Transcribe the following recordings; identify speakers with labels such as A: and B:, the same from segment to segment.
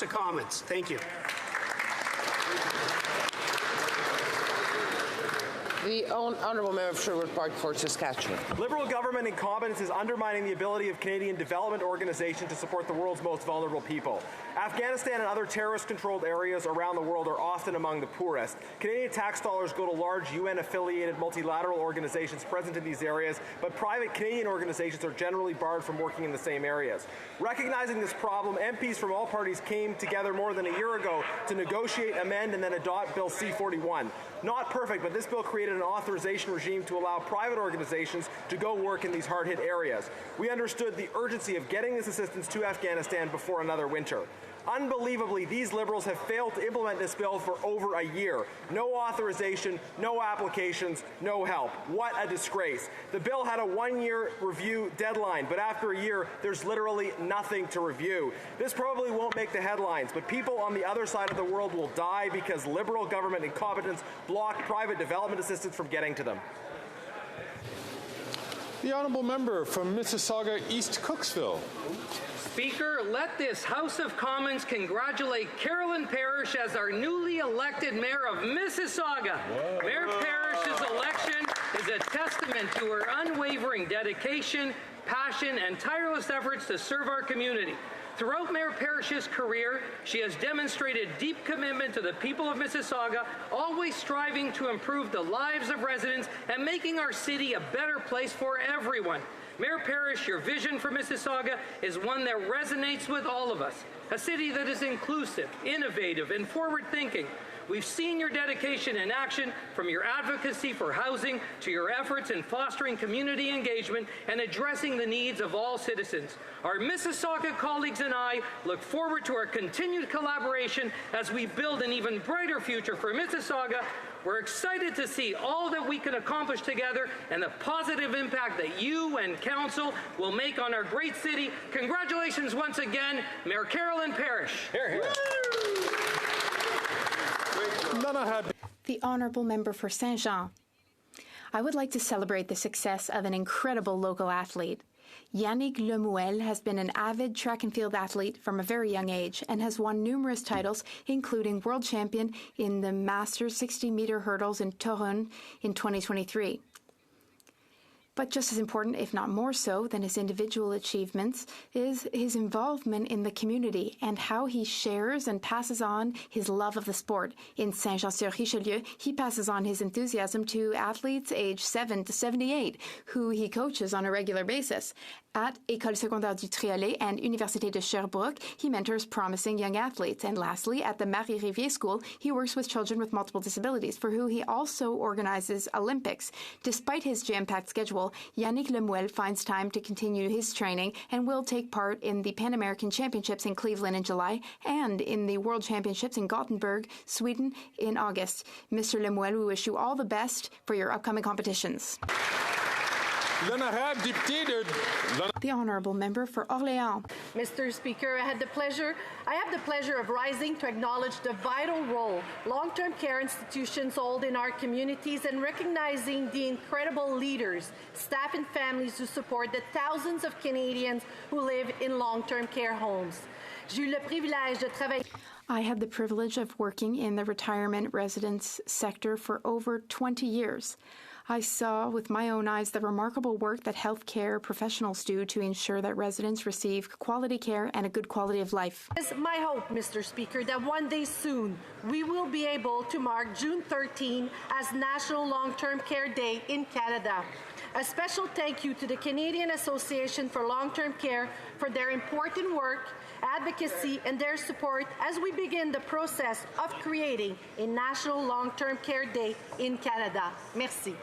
A: of Commons. Thank you.
B: The Honourable Member for Sherwood Park for Saskatchewan.
C: Liberal government incompetence is undermining the ability of Canadian development organizations to support the world's most vulnerable people. Afghanistan and other terrorist-controlled areas around the world are often among the poorest. Canadian tax dollars go to large UN-affiliated multilateral organizations present in these areas, but private Canadian organizations are generally barred from working in the same areas. Recognizing this problem, MPs from all parties came together more than a year ago to negotiate, amend, and then adopt Bill C-41. Not perfect, but this bill created an authorization regime to allow private organizations to go work in these hard-hit areas. We understood the urgency of getting this assistance to Afghanistan before another winter. Unbelievably, these Liberals have failed to implement this bill for over a year. No authorization, no applications, no help. What a disgrace. The bill had a one-year review deadline, but after a year, there's literally nothing to review. This probably won't make the headlines, but people on the other side of the world will die because Liberal government incompetence blocked private development assistance from getting to them.
D: The Honourable Member from Mississauga East Cooksville.
E: Speaker, let this House of Commons congratulate Carolyn Parish as our newly elected Mayor of Mississauga. Whoa. Mayor Parish's election is a testament to her unwavering dedication, passion, and tireless efforts to serve our community. Throughout Mayor Parish's career, she has demonstrated deep commitment to the people of Mississauga, always striving to improve the lives of residents and making our city a better place for everyone. Mayor Parish, your vision for Mississauga is one that resonates with all of us. A city that is inclusive, innovative, and forward-thinking. We've seen your dedication in action, from your advocacy for housing to your efforts in fostering community engagement and addressing the needs of all citizens. Our Mississauga colleagues and I look forward to our continued collaboration as we build an even brighter future for Mississauga. We're excited to see all that we can accomplish together and the positive impact that you and Council will make on our great city. Congratulations once again, Mayor Carolyn Parish.
C: Here, here.
F: The Honourable Member for Saint-Jean. I would like to celebrate the success of an incredible local athlete. Yannick Lemuel has been an avid track and field athlete from a very young age and has won numerous titles, including world champion in the Masters 60-meter hurdles in Toruń in 2023. But just as important, if not more so, than his individual achievements is his involvement in the community and how he shares and passes on his love of the sport. In Saint-Jean-sur-Richelieu, he passes on his enthusiasm to athletes aged 7 to 78, who he coaches on a regular basis. At École Secondaire du Triolet and Université de Sherbrooke, he mentors promising young athletes. And lastly, at the Marie Rivier School, he works with children with multiple disabilities, for who he also organizes Olympics. Despite his jam-packed schedule, Yannick Lemuel finds time to continue his training and will take part in the Pan American Championships in Cleveland in July and in the World Championships in Gothenburg, Sweden in August. Mr. Lemuel, we wish you all the best for your upcoming competitions. The Honourable Member for Orléans.
G: Mr. Speaker, I have the pleasure of rising to acknowledge the vital role long-term care institutions hold in our communities and recognizing the incredible leaders, staff and families who support the thousands of Canadians who live in long-term care homes.
F: I had the privilege of working in the retirement residence sector for over 20 years. I saw with my own eyes the remarkable work that healthcare professionals do to ensure that residents receive quality care and a good quality of life.
G: It's my hope, Mr. Speaker, that one day soon we will be able to mark June 13 as National Long-Term Care Day in Canada. A special thank you to the Canadian Association for Long-Term Care for their important work, advocacy, and their support as we begin the process of creating a National Long-Term Care Day in Canada. Merci.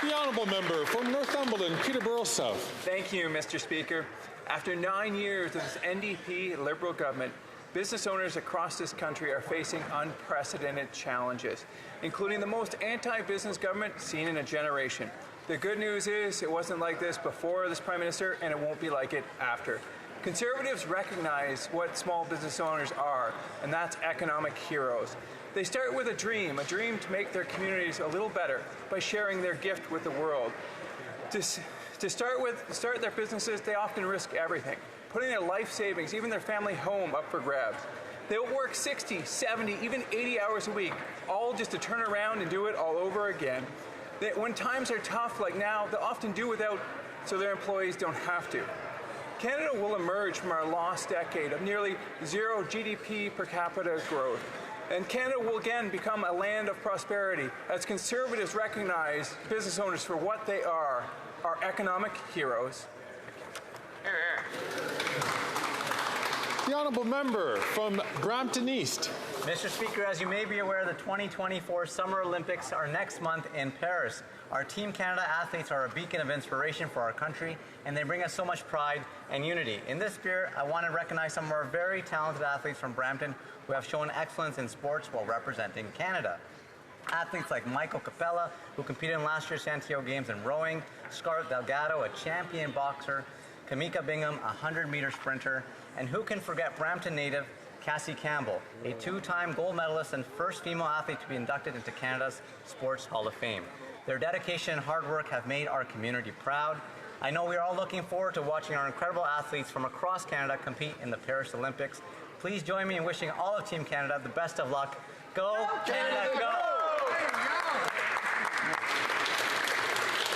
D: The Honourable Member from Northumberland, Peterborough South.
H: Thank you, Mr. Speaker. After 9 years of this NDP Liberal government, business owners across this country are facing unprecedented challenges, including the most anti-business government seen in a generation. The good news is it wasn't like this before this Prime Minister, and it won't be like it after. Conservatives recognize what small business owners are, and that's economic heroes. They start with a dream to make their communities a little better by sharing their gift with the world. To start their businesses, they often risk everything. putting their life savings, even their family home, up for grabs. They'll work 60, 70, even 80 hours a week, all just to turn around and do it all over again. When times are tough like now, they'll often do without so their employees don't have to. Canada will emerge from our lost decade of nearly zero GDP per capita growth. And Canada will again become a land of prosperity as Conservatives recognize business owners for what they are, our economic heroes.
D: The honourable member from Brampton East.
A: Mr. Speaker, as you may be aware, the 2024 Summer Olympics are next month in Paris. Our Team Canada athletes are a beacon of inspiration for our country, and they bring us so much pride and unity. In this spirit, I want to recognize some of our very talented athletes from Brampton who have shown excellence in sports while representing Canada. Athletes like Michael Capella, who competed in last year's Santiago Games in rowing, Scarlett Delgado, a champion boxer, Kamika Bingham, a 100-meter sprinter, and who can forget Brampton native Cassie Campbell, a two-time gold medalist and first female athlete to be inducted into Canada's Sports Hall of Fame. Their dedication and hard work have made our community proud. I know we are all looking forward to watching our incredible athletes from across Canada compete in the Paris Olympics. Please join me in wishing all of Team Canada the best of luck. Go, Canada, go!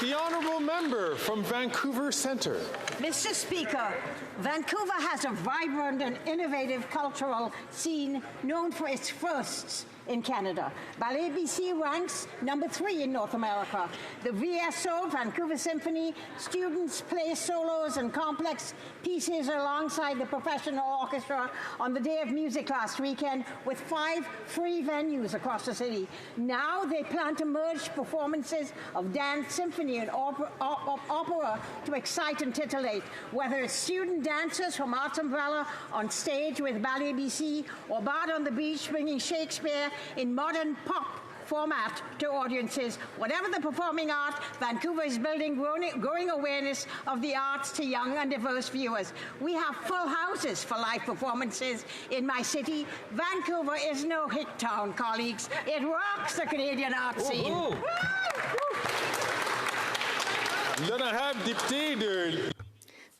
D: The honourable member from Vancouver Centre.
I: Mr. Speaker, Vancouver has a vibrant and innovative cultural scene known for its firsts in Canada. Ballet BC ranks number 3 in North America. The VSO, Vancouver Symphony, students play solos and complex pieces alongside the professional orchestra on the Day of Music last weekend with 5 free venues across the city. Now they plan to merge performances of dance, symphony, and opera to excite and titillate. Whether it's student dancers from Arts Umbrella on stage with Ballet BC or Bard on the Beach bringing Shakespeare in modern pop format to audiences. Whatever the performing art, Vancouver is building growing awareness of the arts to young and diverse viewers. We have full houses for live performances in my city. Vancouver is no hick town, colleagues. It rocks the Canadian art scene.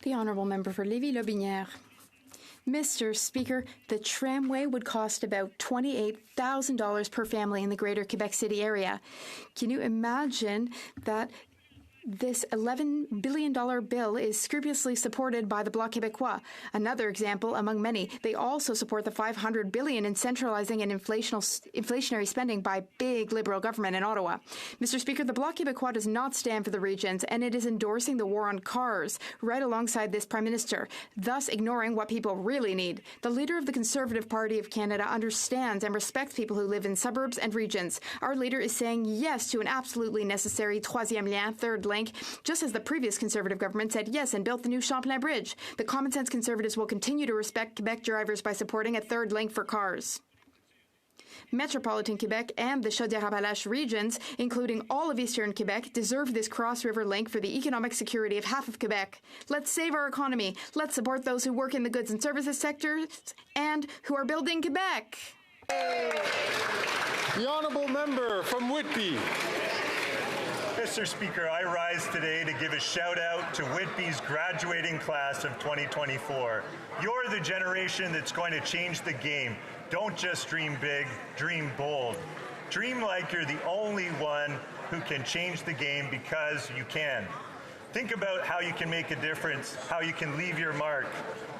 F: The honourable member for Lévis-Lobinière. Mr. Speaker, the tramway would cost about $28,000 per family in the greater Quebec City area. Can you imagine that this $11 billion bill is scrupulously supported by the Bloc Québécois? Another example among many, they also support the $500 billion in centralizing and inflationary spending by big Liberal government in Ottawa. Mr. Speaker, the Bloc Québécois does not stand for the regions, and it is endorsing the war on cars right alongside this Prime Minister, thus ignoring what people really need. The leader of the Conservative Party of Canada understands and respects people who live in suburbs and regions. Our leader is saying yes to an absolutely necessary troisième lien, third link, just as the previous Conservative government said yes and built the new Champlain Bridge. The common sense Conservatives will continue to respect Quebec drivers by supporting a third link for cars. Metropolitan Quebec and the Chaudière-Appalaches regions, including all of Eastern Quebec, deserve this cross-river link for the economic security of half of Quebec. Let's save our economy. Let's support those who work in the goods and services sectors and who are building Quebec.
D: The honourable member from Whitby.
J: Mr. Speaker, I rise today to give a shout out to Whitby's graduating class of 2024. You're the generation that's going to change the game. Don't just dream big, dream bold. Dream like you're the only one who can change the game because you can. Think about how you can make a difference, how you can leave your mark.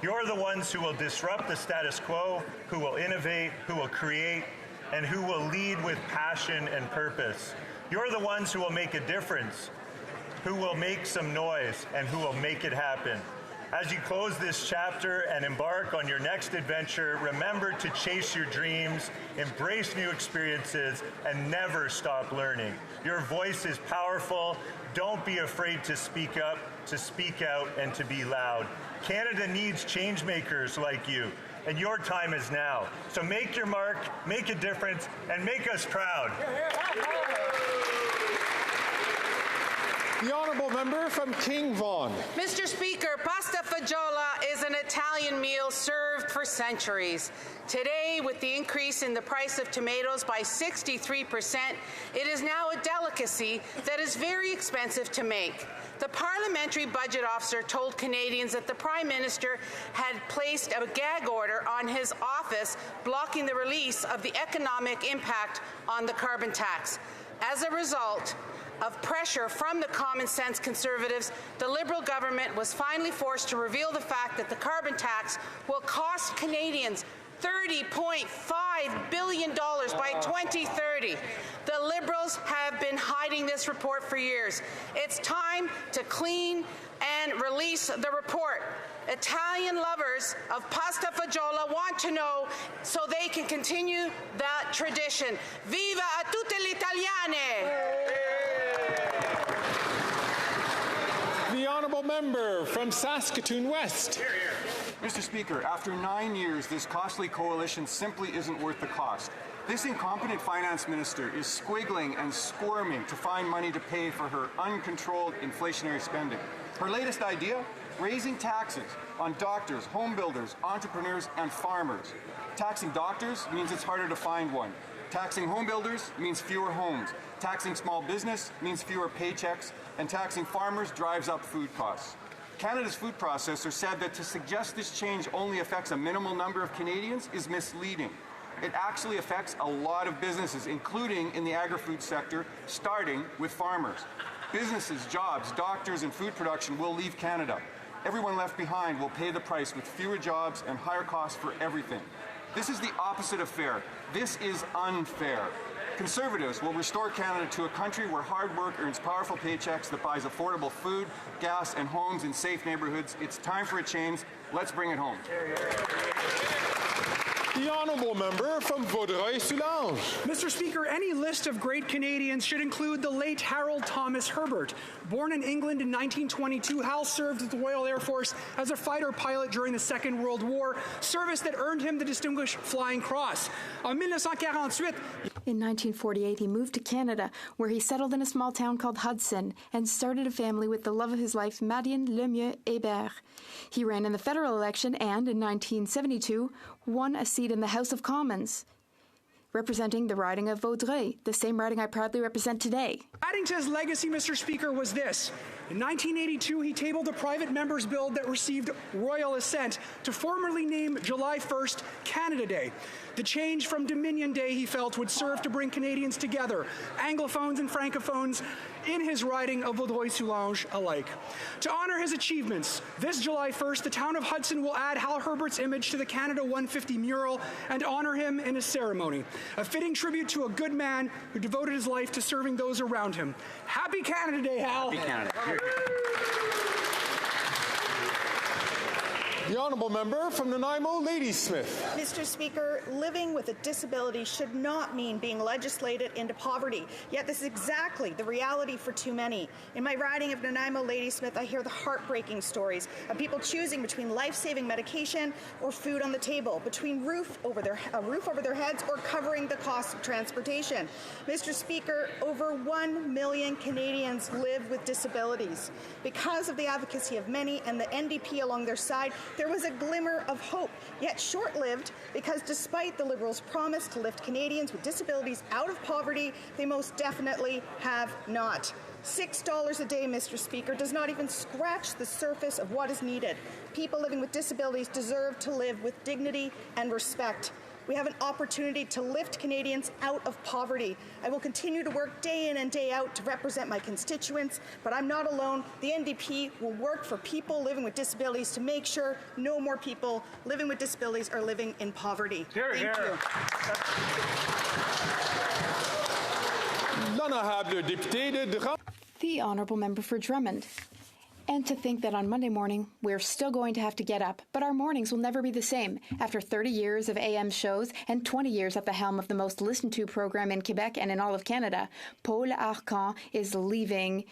J: You're the ones who will disrupt the status quo, who will innovate, who will create, and who will lead with passion and purpose. You're the ones who will make a difference, who will make some noise, and who will make it happen. As you close this chapter and embark on your next adventure, remember to chase your dreams, embrace new experiences, and never stop learning. Your voice is powerful. Don't be afraid to speak up, to speak out, and to be loud. Canada needs change makers like you, and your time is now. So make your mark, make a difference, and make us proud.
D: The honourable member from King Vaughan.
B: Mr. Speaker, pasta fagioli is an Italian meal served for centuries. Today, with the increase in the price of tomatoes by 63%, it is now a delicacy that is very expensive to make. The Parliamentary Budget Officer told Canadians that the Prime Minister had placed a gag order on his office blocking the release of the economic impact on the carbon tax. As a result of pressure from the common sense Conservatives, the Liberal government was finally forced to reveal the fact that the carbon tax will cost Canadians $30.5 billion by 2030. The Liberals have been hiding this report for years. It's time to clean and release the report. Italian lovers of pasta fagioli want to know so they can continue that tradition. Viva a tutte le italiane!
D: The honourable member from Saskatoon West.
K: Mr. Speaker, after 9 years, this costly coalition simply isn't worth the cost. This incompetent finance minister is squiggling and squirming to find money to pay for her uncontrolled inflationary spending. Her latest idea? Raising taxes on doctors, home builders, entrepreneurs, and farmers. Taxing doctors means it's harder to find one. Taxing home builders means fewer homes. Taxing small business means fewer paychecks. And taxing farmers drives up food costs. Canada's food processor said that to suggest this change only affects a minimal number of Canadians is misleading. It actually affects a lot of businesses, including in the agri-food sector, starting with farmers. Businesses, jobs, doctors, and food production will leave Canada. Everyone left behind will pay the price with fewer jobs and higher costs for everything. This is the opposite of fair. This is unfair. Conservatives will restore Canada to a country where hard work earns powerful paychecks that buys affordable food, gas, and homes in safe neighborhoods. It's time for a change. Let's bring it home.
D: The honourable member from Vaudreuil-Soulanges.
L: Mr. Speaker, any list of great Canadians should include the late Harold Thomas Herbert. Born in England in 1922, Hal served with the Royal Air Force as a fighter pilot during the Second World War, service that earned him the Distinguished Flying Cross. En 1948,
F: in 1948, he moved to Canada, where he settled in a small town called Hudson and started a family with the love of his life, Marion Lemieux Hébert. He ran in the federal election and, in 1972, won a seat in the House of Commons, representing the riding of Vaudreuil, the same riding I proudly represent today.
L: Adding to his legacy, Mr. Speaker, was this. In 1982, he tabled a private member's bill that received royal assent to formally name July 1st Canada Day. The change from Dominion Day, he felt, would serve to bring Canadians together, Anglophones and Francophones, in his riding of Vaudreuil-Soulanges alike. To honor his achievements, this July 1st, the town of Hudson will add Hal Herbert's image to the Canada 150 mural and honor him in a ceremony, a fitting tribute to a good man who devoted his life to serving those around him. Happy Canada Day, Hal!
A: Happy Canada.
D: The honourable member from Nanaimo, Ladysmith.
M: Mr. Speaker, living with a disability should not mean being legislated into poverty. Yet this is exactly the reality for too many. In my riding of Nanaimo, Ladysmith, I hear the heartbreaking stories of people choosing between life-saving medication or food on the table, between a roof over their heads or covering the cost of transportation. Mr. Speaker, over 1 million Canadians live with disabilities. Because of the advocacy of many and the NDP along their side, there was a glimmer of hope, yet short-lived, because despite the Liberals' promise to lift Canadians with disabilities out of poverty, they most definitely have not. $6 a day, Mr. Speaker, does not even scratch the surface of what is needed. People living with disabilities deserve to live with dignity and respect. We have an opportunity to lift Canadians out of poverty. I will continue to work day in and day out to represent my constituents, but I'm not alone. The NDP will work for people living with disabilities to make sure no more people living with disabilities are living in poverty. Thank you.
D: L'honorable député de Drummond.
F: The honourable member for Drummond. And to think that on Monday morning, we're still going to have to get up, but our mornings will never be the same. After 30 years of AM shows and 20 years at the helm of the most listened to program in Quebec and in all of Canada, Paul Arcan is leaving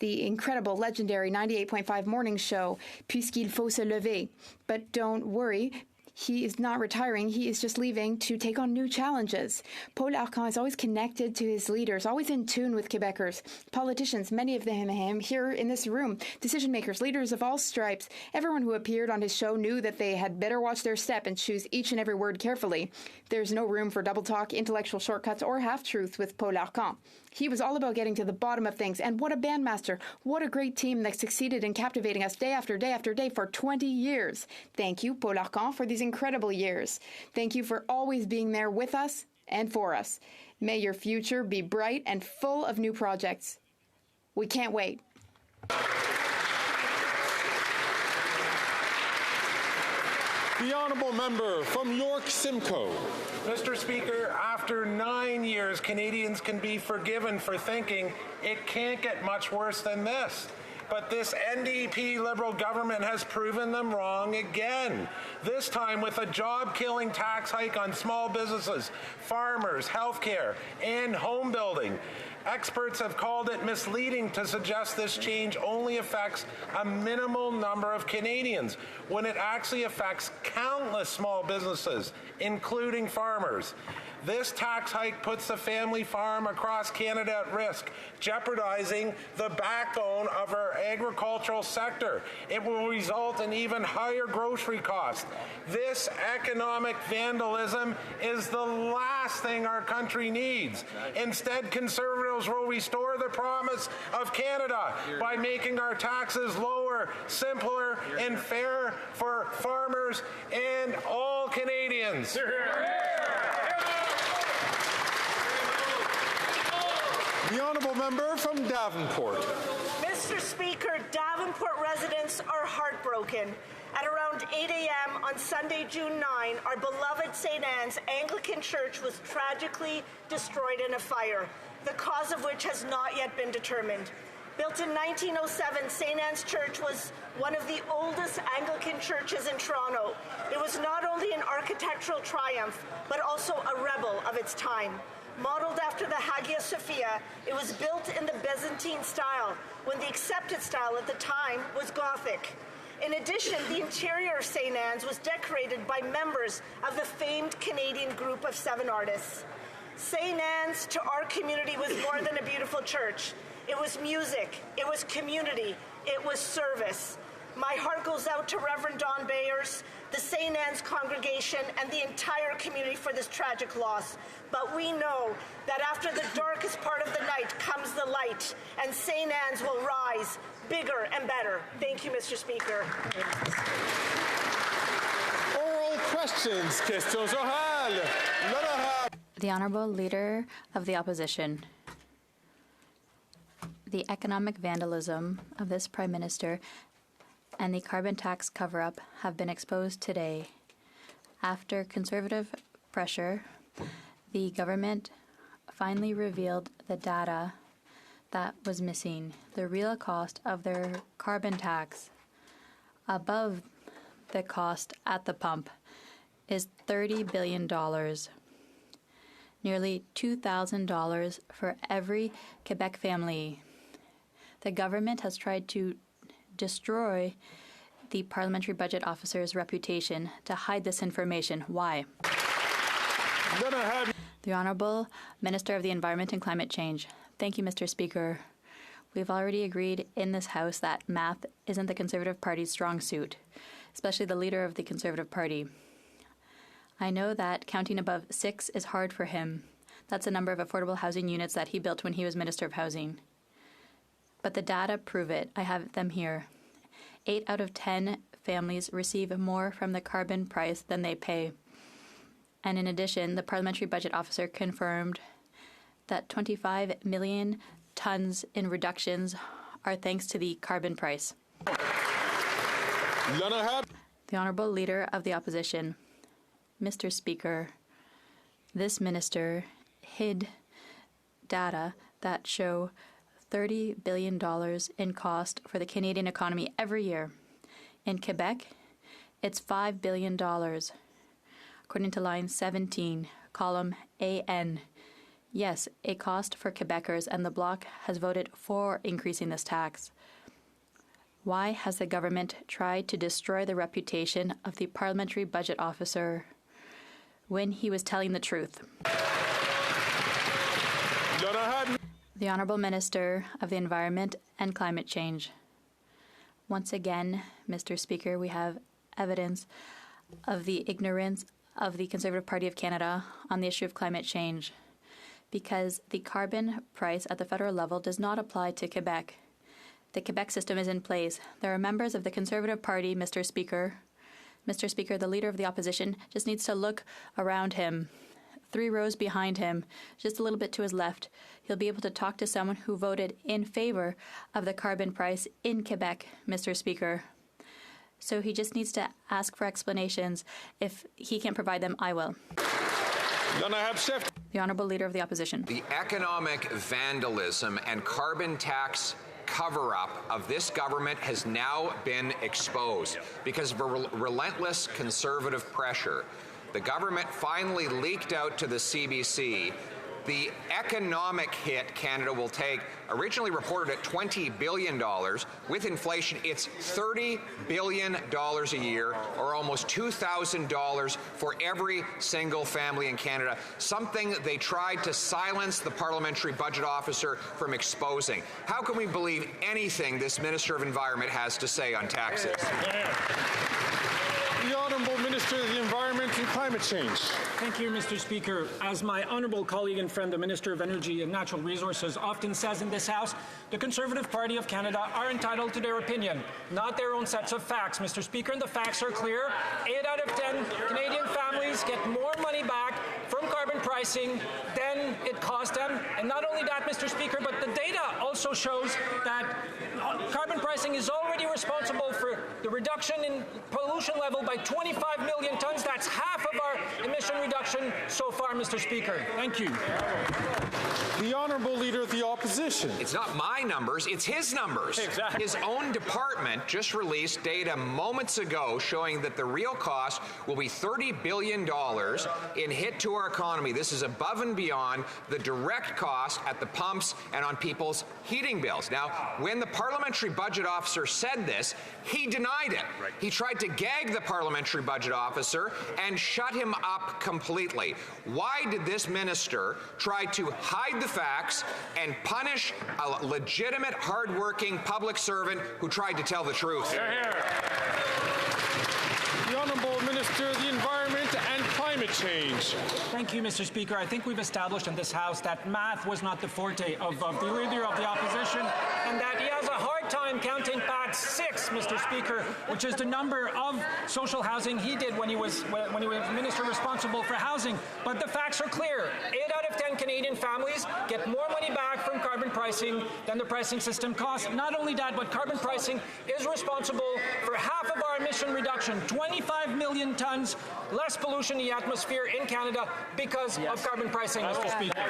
F: the incredible, legendary 98.5 morning show, Puisqu'il faut se lever. But don't worry, He is not retiring. He is just leaving to take on new challenges. Paul Arcan is always connected to his leaders, always in tune with Quebecers, politicians, many of them here in this room, decision makers, leaders of all stripes. Everyone who appeared on his show knew that they had better watch their step and choose each and every word carefully. There's no room for double talk, intellectual shortcuts, or half-truths with Paul Arcan. He was all about getting to the bottom of things, and what a bandmaster. What a great team that succeeded in captivating us day after day after day for 20 years. Thank you, Paul Arcan, for these incredible years. Thank you for always being there with us and for us. May your future be bright and full of new projects. We can't wait.
D: The honourable member from York Simcoe.
N: Mr. Speaker, after 9 years, Canadians can be forgiven for thinking it can't get much worse than this. But this NDP Liberal government has proven them wrong again. This time with a job-killing tax hike on small businesses, farmers, healthcare, and home building. Experts have called it misleading to suggest this change only affects a minimal number of Canadians, when it actually affects countless small businesses, including farmers. This tax hike puts the family farm across Canada at risk, jeopardizing the backbone of our agricultural sector. It will result in even higher grocery costs. This economic vandalism is the last thing our country needs. Instead, Conservatives will restore the promise of Canada by making our taxes lower, simpler, and fair for farmers and all Canadians.
D: The honourable member from Davenport.
O: Mr. Speaker, Davenport residents are heartbroken. At around 8 a.m. on Sunday, June 9, our beloved St. Anne's Anglican Church was tragically destroyed in a fire, the cause of which has not yet been determined. Built in 1907, St. Anne's Church was one of the oldest Anglican churches in Toronto. It was not only an architectural triumph, but also a rebel of its time. Modeled after the Hagia Sophia, it was built in the Byzantine style, when the accepted style at the time was Gothic. In addition, the interior of St. Anne's was decorated by members of the famed Canadian group of 7 artists. St. Anne's, to our community, was more than a beautiful church. It was music, it was community, it was service. My heart goes out to Reverend Don Bayers, the St. Anne's congregation, and the entire community for this tragic loss. But we know that after the darkest part of the night comes the light, and St. Anne's will rise bigger and better. Thank you, Mr. Speaker.
D: Oral questions. Questions orales.
P: The Honourable Leader of the Opposition. The economic vandalism of this Prime Minister and the carbon tax cover-up have been exposed today. After Conservative pressure, the government finally revealed the data that was missing. The real cost of their carbon tax, above the cost at the pump, is $30 billion. Nearly $2,000 for every Quebec family. The government has tried to destroy the parliamentary budget officer's reputation to hide this information. Why? The Honourable Minister of the Environment and Climate Change. Thank you, Mr. Speaker. We've already agreed in this House that math isn't the Conservative Party's strong suit, especially the leader of the Conservative Party. I know that counting above 6 is hard for him. That's the number of affordable housing units that he built when he was Minister of Housing. But the data prove it. I have them here. 8 out of 10 families receive more from the carbon price than they pay. And in addition, the parliamentary budget officer confirmed that 25 million tons in reductions are thanks to the carbon price. The Honourable Leader of the Opposition. Mr. Speaker, this minister hid data that show $30 billion in cost for the Canadian economy every year. In Quebec, it's $5 billion. According to line 17, column AN. Yes, a cost for Quebecers, and the Bloc has voted for increasing this tax. Why has the government tried to destroy the reputation of the parliamentary budget officer when he was telling the truth? The Honourable Minister of the Environment and Climate Change. Once again, Mr. Speaker, we have evidence of the ignorance of the Conservative Party of Canada on the issue of climate change, because the carbon price at the federal level does not apply to Quebec. The Quebec system is in place. There are members of the Conservative Party, Mr. Speaker. Mr. Speaker, the Leader of the Opposition just needs to look around him. 3 rows behind him, just a little bit to his left. He'll be able to talk to someone who voted in favor of the carbon price in Quebec, Mr. Speaker. So he just needs to ask for explanations. If he can't provide them, I will. The Honourable Leader of the Opposition.
Q: The economic vandalism and carbon tax cover-up of this government has now been exposed because of relentless Conservative pressure. The government finally leaked out to the CBC the economic hit Canada will take, originally reported at $20 billion. With inflation, it's $30 billion a year, or almost $2,000 for every single family in Canada, something they tried to silence the parliamentary budget officer from exposing. How can we believe anything this Minister of Environment has to say on taxes?
D: The Honourable Minister of the Environment and Climate Change.
R: Thank you, Mr. Speaker. As my honourable colleague and friend, the Minister of Energy and Natural Resources, often says in this House, the Conservative Party of Canada are entitled to their opinion, not their own sets of facts, Mr. Speaker, and the facts are clear. 8 out of 10 Canadian families get more money back from carbon pricing than it cost them. And not only that, Mr. Speaker, but the data also shows that carbon pricing is already responsible for the reduction in pollution level by 25 million tons. That's half of our emission reduction so far, Mr. Speaker. Thank you.
D: The Honourable Leader of the Opposition.
Q: It's not my numbers, it's his numbers.
D: Exactly.
Q: His own department just released data moments ago showing that the real cost will be $30 billion in hit to our economy. This is above and beyond the direct cost at the pumps and on people's heating bills. Now, when the parliamentary budget officer said this, he denied it. Right. He tried to gag the parliamentary budget officer and shut him up completely. Why did this minister try to hide the facts and punish a legitimate, hard-working public servant who tried to tell the truth?
D: Hear, hear. The Honourable Minister of the Environment and Climate Change.
R: Thank you, Mr. Speaker. I think we've established in this House that math was not the forte of the Leader of the Opposition, and that he has a hard time counting back 6, Mr. Speaker, which is the number of social housing he did when he was Minister responsible for housing. But the facts are clear. 8 out of 10 Canadian families get more money back from carbon pricing than the pricing system costs. Not only that, but carbon pricing is responsible for half of our emission reduction, 25 million tons less pollution in the atmosphere in Canada because of carbon pricing, Mr. Speaker.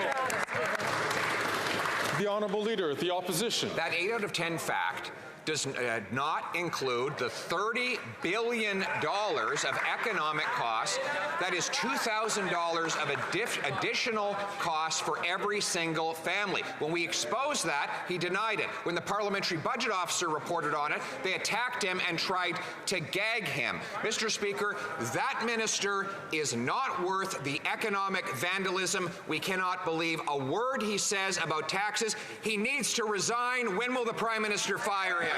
D: The Honourable Leader of the Opposition.
Q: That 8 out of 10 fact does not include the $30 billion of economic costs. That is $2,000 of additional costs for every single family. When we exposed that, he denied it. When the parliamentary budget officer reported on it, they attacked him and tried to gag him. Mr. Speaker, that minister is not worth the economic vandalism. We cannot believe a word he says about taxes. He needs to resign. When will the Prime Minister fire him?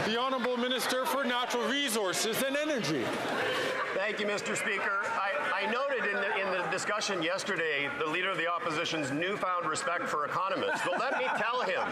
D: The Honourable Minister for Natural Resources and Energy.
S: Thank you, Mr. Speaker. I noted in the discussion yesterday the Leader of the Opposition's newfound respect for economists. But let me tell him,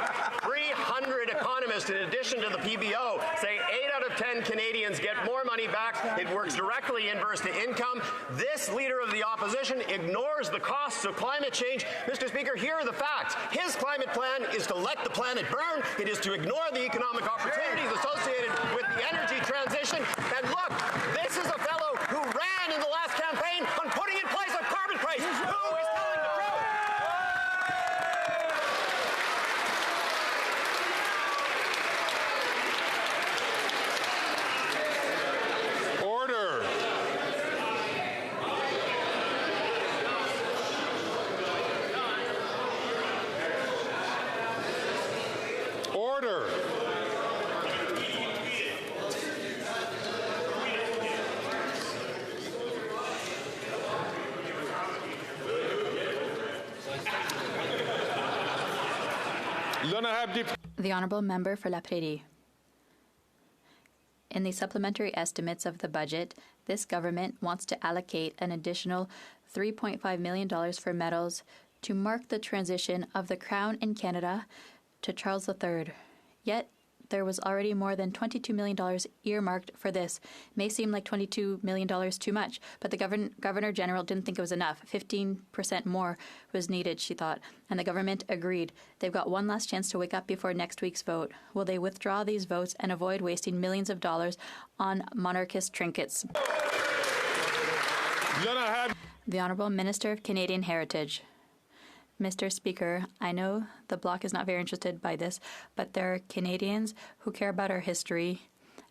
S: 300 economists in addition to the PBO say 8 out of 10 Canadians get more money back. It works directly inverse to income. This Leader of the Opposition ignores the costs of climate change. Mr. Speaker, here are the facts. His climate plan is to let the planet burn. It is to ignore the economic opportunities associated with the energy transition. And look, this is a fellow who ran in the last campaign on putting in place a carbon price. Who is telling the truth?
D: Order.
P: The Honourable Member for La Prairie. In the supplementary estimates of the budget, this government wants to allocate an additional $3.5 million for medals to mark the transition of the Crown in Canada to Charles III. Yet, there was already more than $22 million earmarked for this. It may seem like $22 million too much, but the Governor General didn't think it was enough. 15% more was needed, she thought, and the government agreed. They've got one last chance to wake up before next week's vote. Will they withdraw these votes and avoid wasting millions of dollars on monarchist trinkets? The Honourable Minister of Canadian Heritage. Mr. Speaker, I know the Bloc is not very interested by this, but there are Canadians who care about our history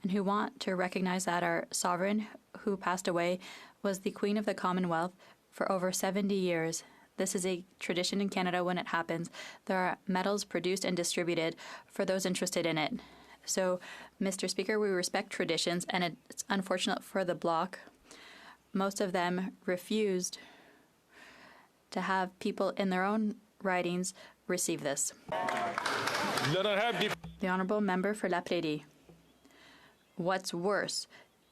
P: and who want to recognize that our sovereign, who passed away, was the Queen of the Commonwealth for over 70 years. This is a tradition in Canada when it happens. There are medals produced and distributed for those interested in it. So, Mr. Speaker, we respect traditions, and it's unfortunate for the Bloc. Most of them refused to have people in their own ridings receive this. The Honourable Member for La Prairie. What's worse,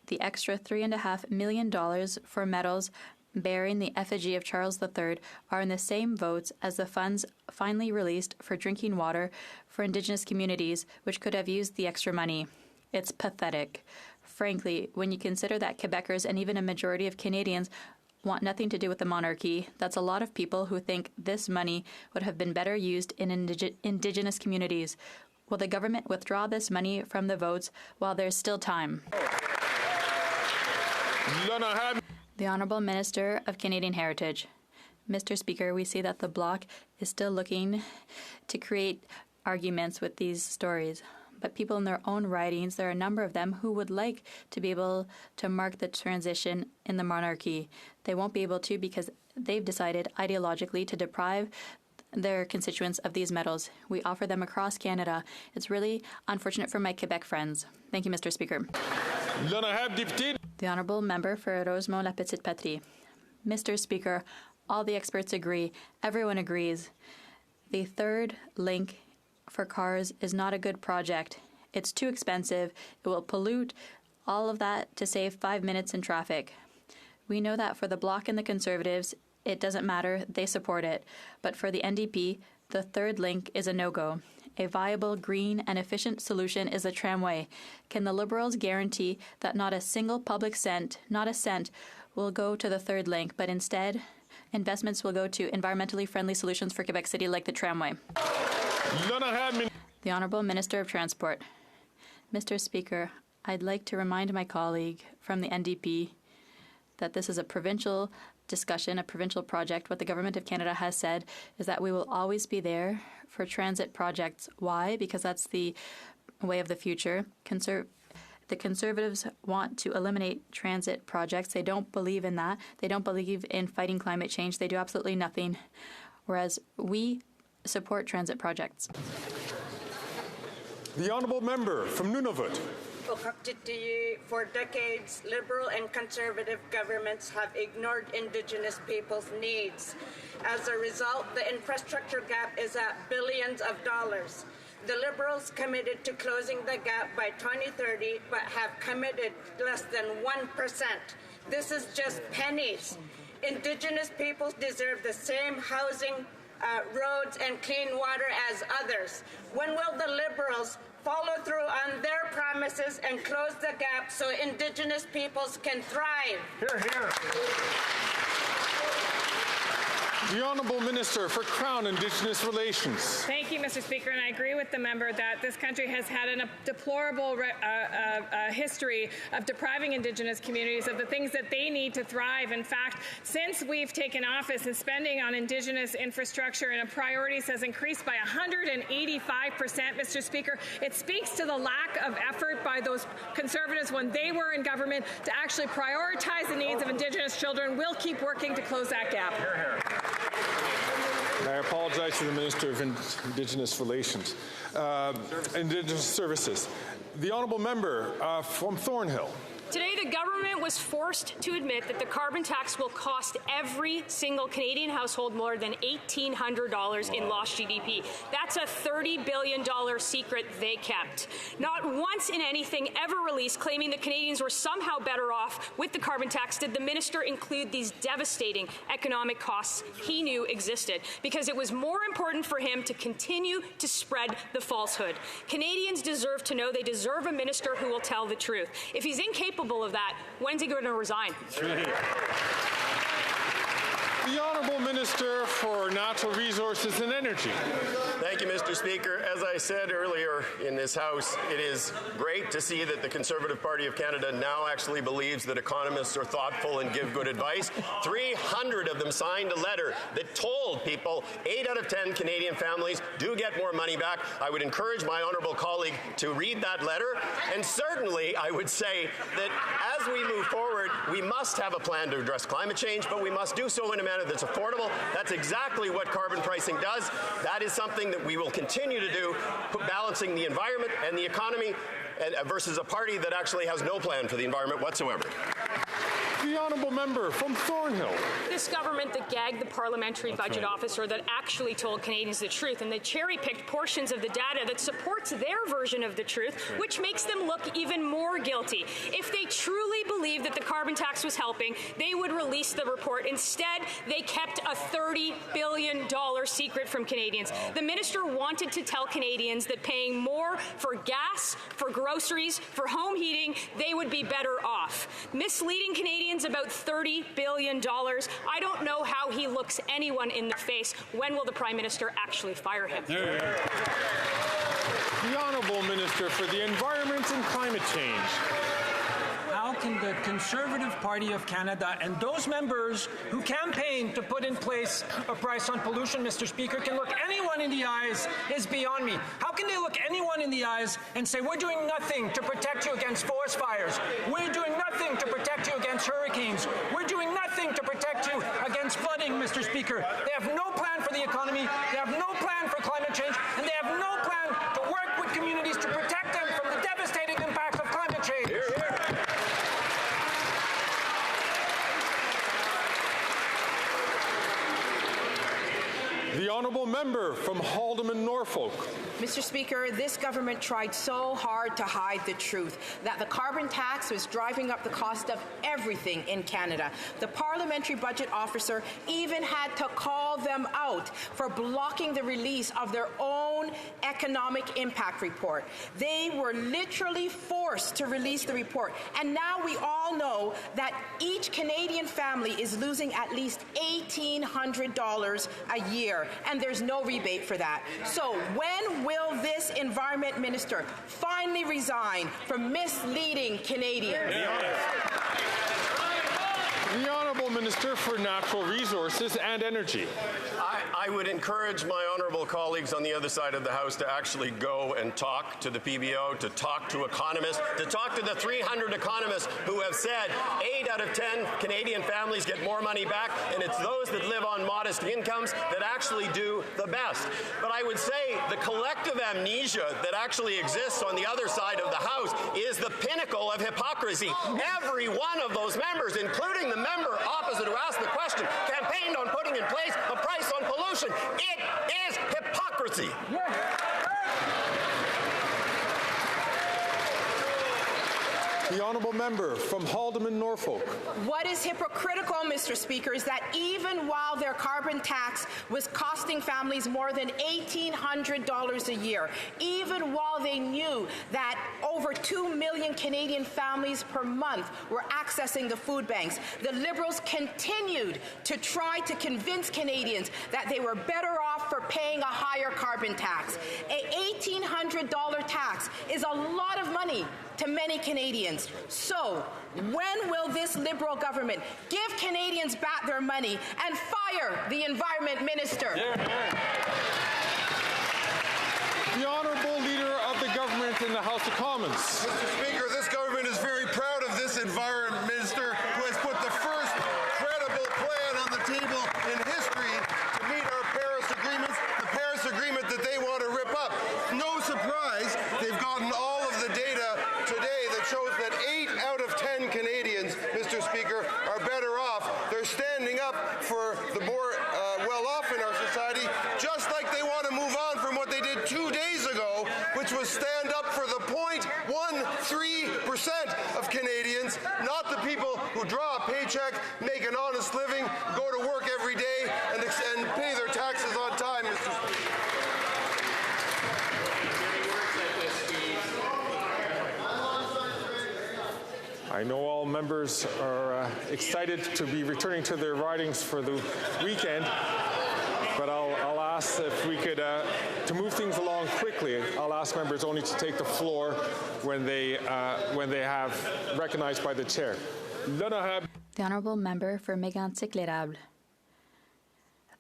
P: the extra $3.5 million for medals bearing the effigy of Charles III are in the same votes as the funds finally released for drinking water for Indigenous communities, which could have used the extra money. It's pathetic. Frankly, when you consider that Quebecers and even a majority of Canadians want nothing to do with the monarchy, that's a lot of people who think this money would have been better used in Indigenous communities. Will the government withdraw this money from the votes while there's still time? The Honourable Minister of Canadian Heritage. Mr. Speaker, we see that the Bloc is still looking to create arguments with these stories. But people in their own ridings, there are a number of them who would like to be able to mark the transition in the monarchy. They won't be able to because they've decided ideologically to deprive their constituents of these medals. We offer them across Canada. It's really unfortunate for my Quebec friends. Thank you, Mr. Speaker. The Honourable Member for Rosemont-La Petite Patrie. Mr. Speaker, all the experts agree. Everyone agrees. The third link for cars is not a good project. It's too expensive. It will pollute, all of that to save 5 minutes in traffic. We know that for the Bloc and the Conservatives, it doesn't matter. They support it. But for the NDP, the third link is a no-go. A viable, green, and efficient solution is the tramway. Can the Liberals guarantee that not a single public cent, not a cent, will go to the third link, but instead, investments will go to environmentally friendly solutions for Quebec City like the tramway? The Honourable Minister of Transport. Mr. Speaker, I'd like to remind my colleague from the NDP that this is a provincial discussion, a provincial project. What the Government of Canada has said is that we will always be there for transit projects. Why? Because that's the way of the future. The Conservatives want to eliminate transit projects. They don't believe in that. They don't believe in fighting climate change. They do absolutely nothing. Whereas we support transit projects.
D: The Honourable Member from Nunavut.
T: For decades, Liberal and Conservative governments have ignored Indigenous people's needs. As a result, the infrastructure gap is at billions of dollars. The Liberals committed to closing the gap by 2030, but have committed less than 1%. This is just pennies. Indigenous peoples deserve the same housing, roads, and clean water as others. When will the Liberals follow through on their promises and close the gap so Indigenous peoples can thrive?
D: Hear, hear. The Honourable Minister for Crown Indigenous Relations.
U: Thank you, Mr. Speaker, and I agree with the member that this country has had a deplorable history of depriving Indigenous communities of the things that they need to thrive. In fact, since we've taken office, and spending on Indigenous infrastructure and priorities has increased by 185%, Mr. Speaker. It speaks to the lack of effort by those Conservatives when they were in government to actually prioritize the needs of Indigenous children. We'll keep working to close that gap.
D: Hear, hear. I apologize to the Minister of Indigenous Relations, Indigenous Services. The Honourable Member from Thornhill.
E: Today, the government was forced to admit that the carbon tax will cost every single Canadian household more than $1,800 in lost GDP. That's a $30 billion secret they kept. Not once in anything ever released claiming that Canadians were somehow better off with the carbon tax did the minister include these devastating economic costs he knew existed, because it was more important for him to continue to spread the falsehood. Canadians deserve to know they deserve a minister who will tell the truth. If he's incapable of that, when's he going to resign?
D: The Honourable Minister for Natural Resources and Energy.
S: Thank you, Mr. Speaker. As I said earlier in this House, it is great to see that the Conservative Party of Canada now actually believes that economists are thoughtful and give good advice. 300 of them signed a letter that told people 8 out of 10 Canadian families do get more money back. I would encourage my honourable colleague to read that letter. And certainly, I would say that as we move forward, we must have a plan to address climate change, but we must do so in a manner that's affordable. That's exactly what carbon pricing does. That is something that we will continue to do, balancing the environment and the economy versus a party that actually has no plan for the environment whatsoever.
D: The Honourable Member from Thornhill.
E: This government that gagged the parliamentary budget officer that actually told Canadians the truth, and they cherry-picked portions of the data that supports their version of the truth, which makes them look even more guilty. If they truly believed that the carbon tax was helping, they would release the report. Instead, they kept a $30 billion secret from Canadians. The minister wanted to tell Canadians that paying more for gas, for groceries, for home heating, they would be better off. Misleading Canadians about $30 billion. I don't know how he looks anyone in the face. When will the Prime Minister actually fire him?
D: The Honourable Minister for the Environment and Climate Change.
R: How can the Conservative Party of Canada and those members who campaign to put in place a price on pollution, Mr. Speaker, can look anyone in the eyes is beyond me. How can they look anyone in the eyes and say, we're doing nothing to protect you against forest fires, we're doing nothing to protect you against hurricanes, we're doing nothing to protect you against flooding, Mr. Speaker. They have no plan for the economy, they have no plan for climate change, and they have no plan to work with communities to protect them from the devastating impacts of climate change. Hear, hear.
D: The Honourable Member from Haldimand, Norfolk.
V: Mr. Speaker, this government tried so hard to hide the truth that the carbon tax was driving up the cost of everything in Canada. The parliamentary budget officer even had to call them out for blocking the release of their own economic impact report. They were literally forced to release the report. And now we all know that each Canadian family is losing at least $1,800 a year, and there's no rebate for that. So when will this Environment Minister finally resign for misleading Canadians?
D: The Honourable Minister for Natural Resources and Energy.
S: I would encourage my honourable colleagues on the other side of the House to actually go and talk to the PBO, to talk to economists, to talk to the 300 economists who have said 8 out of 10 Canadian families get more money back, and it's those that live on modest incomes that actually do the best. But I would say the collective amnesia that actually exists on the other side of the House is the pinnacle of hypocrisy. Every one of those members, including the member opposite who asked the question, campaigned on putting in place a price on pollution. It is hypocrisy.
D: The Honourable Member from Haldimand, Norfolk.
V: What is hypocritical, Mr. Speaker, is that even while their carbon tax was costing families more than $1,800 a year, even while they knew that over 2 million Canadian families per month were accessing the food banks, the Liberals continued to try to convince Canadians that they were better off for paying a higher carbon tax. An $1,800 tax is a lot of money to many Canadians. So, when will this Liberal government give Canadians back their money and fire the Environment Minister?
D: The Honourable Leader of the Government in the House of Commons.
W: Mr. Speaker, this government is very proud of this Environment Minister who has put the first credible plan on the table in history to meet our Paris agreements, the Paris agreement that they want to rip up. No surprise, they've gotten all of the data today that shows that 8 out of 10 just like they want to move on from what they did 2 days ago, which was stand up for the 0.13% of Canadians, not the people who draw a paycheck, make an honest living, go to work every day, and pay their taxes on time, Mr. Speaker.
D: I know all members are excited to be returning to their ridings for the weekend, but I'll ask if we could, to move things along quickly, I'll ask members only to take the floor when they have recognized by the chair.
P: The Honourable Member for Mégantic-l'Érable.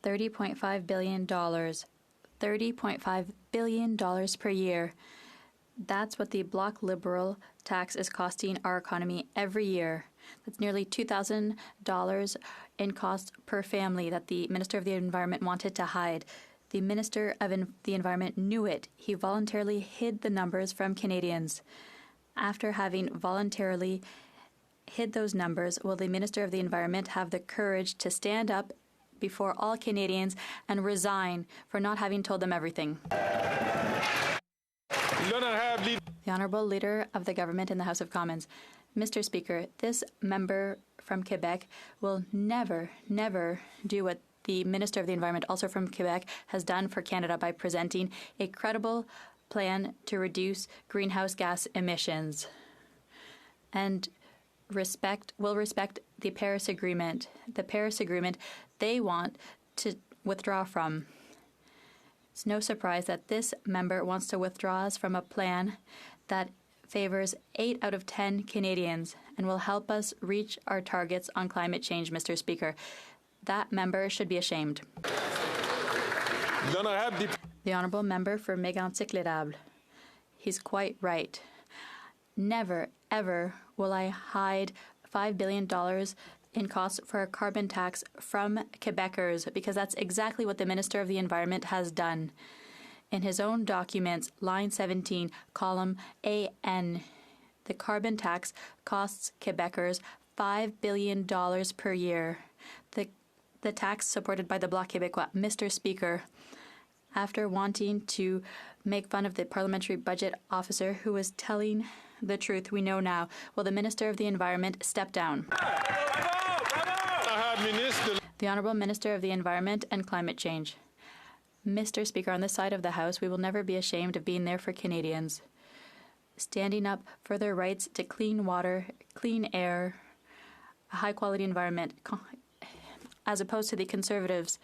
P: $30.5 billion. $30.5 billion per year. That's what the Bloc Liberal tax is costing our economy every year. That's nearly $2,000 in cost per family that the Minister of the Environment wanted to hide. The Minister of the Environment knew it. He voluntarily hid the numbers from Canadians. After having voluntarily hid those numbers, will the Minister of the Environment have the courage to stand up before all Canadians and resign for not having told them everything? The Honourable Leader of the Government in the House of Commons. Mr. Speaker, this member from Quebec will never, never do what the Minister of the Environment, also from Quebec, has done for Canada by presenting a credible plan to reduce greenhouse gas emissions and will respect the Paris Agreement. The Paris Agreement they want to withdraw from. It's no surprise that this member wants to withdraw us from a plan that favors 8 out of 10 Canadians and will help us reach our targets on climate change, Mr. Speaker. That member should be ashamed. The Honourable Member for Mégantic-l'Érable. He's quite right. Never, ever will I hide $5 billion in costs for a carbon tax from Quebecers, because that's exactly what the Minister of the Environment has done. In his own documents, line 17, column AN, the carbon tax costs Quebecers $5 billion per year. The tax supported by the Bloc Québécois. Mr. Speaker, after wanting to make fun of the parliamentary budget officer who was telling the truth, we know now, will the Minister of the Environment step down? The Honourable Minister of the Environment and Climate Change. Mr. Speaker, on this side of the House, we will never be ashamed of being there for Canadians, standing up for their rights to clean water, clean air, a high-quality environment, as opposed to the Conservatives.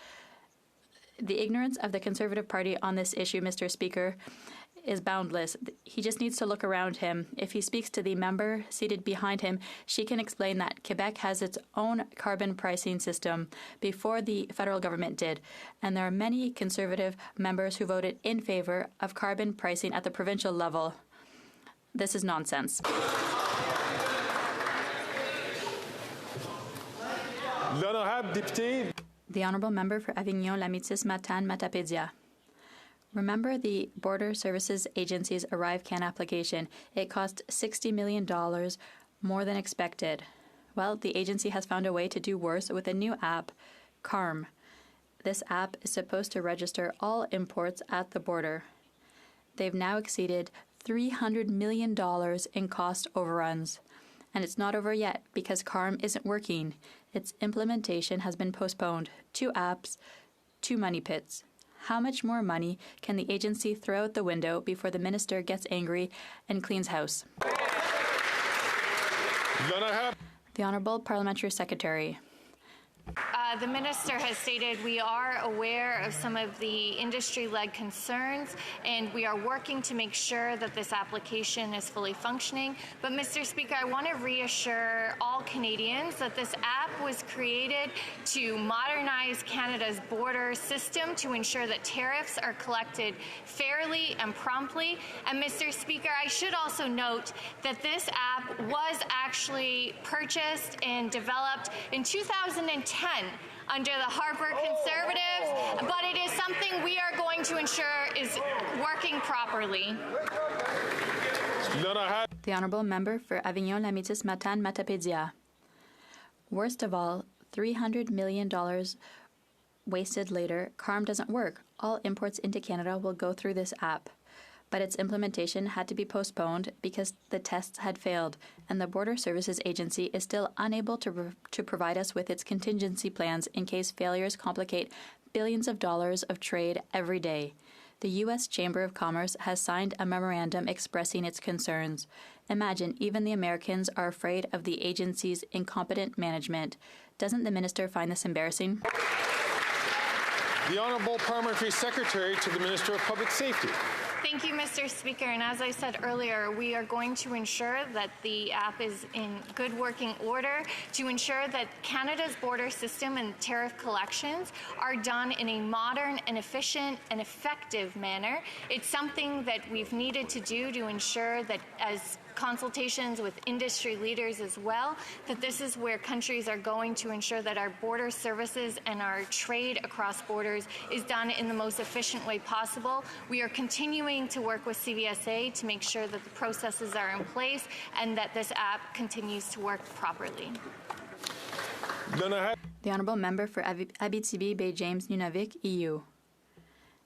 P: The ignorance of the Conservative Party on this issue, Mr. Speaker, is boundless. He just needs to look around him. If he speaks to the member seated behind him, she can explain that Quebec has its own carbon pricing system before the federal government did. And there are many Conservative members who voted in favor of carbon pricing at the provincial level. This is nonsense. The Honourable Member for Avignon-Lamitis-Matane-Matapédia. Remember the Border Services Agency's Arrive Can application. It cost $60 million more than expected. Well, the agency has found a way to do worse with a new app, CARM. This app is supposed to register all imports at the border. They've now exceeded $300 million in cost overruns. And it's not over yet because CARM isn't working. Its implementation has been postponed. 2 apps, 2 money pits. How much more money can the agency throw out the window before the minister gets angry and cleans house? The Honourable Parliamentary Secretary.
C: The Minister has stated we are aware of some of the industry-led concerns, and we are working to make sure that this application is fully functioning. But, Mr. Speaker, I want to reassure all Canadians that this app was created to modernize Canada's border system to ensure that tariffs are collected fairly and promptly. And, Mr. Speaker, I should also note that this app was actually purchased and developed in 2010 under the Herbert Conservatives, but it is something we are going to ensure is working properly.
P: The Honourable Member for Avignon-Lamitis-Matane-Matapédia. Worst of all, $300 million wasted later, CARM doesn't work. All imports into Canada will go through this app. But its implementation had to be postponed because the tests had failed, and the Border Services Agency is still unable to provide us with its contingency plans in case failures complicate billions of dollars of trade every day. The U.S. Chamber of Commerce has signed a memorandum expressing its concerns. Imagine, even the Americans are afraid of the agency's incompetent management. Doesn't the minister find this embarrassing?
D: The Honourable Parliamentary Secretary to the Minister of Public Safety.
C: Thank you, Mr. Speaker. And as I said earlier, we are going to ensure that the app is in good working order to ensure that Canada's border system and tariff collections are done in a modern and efficient and effective manner. It's something that we've needed to do to ensure that, as consultations with industry leaders as well, that this is where countries are going to ensure that our border services and our trade across borders is done in the most efficient way possible. We are continuing to work with CVSA to make sure that the processes are in place and that this app continues to work properly.
P: The Honourable Member for Abitibi Bay James Nunavik, EU.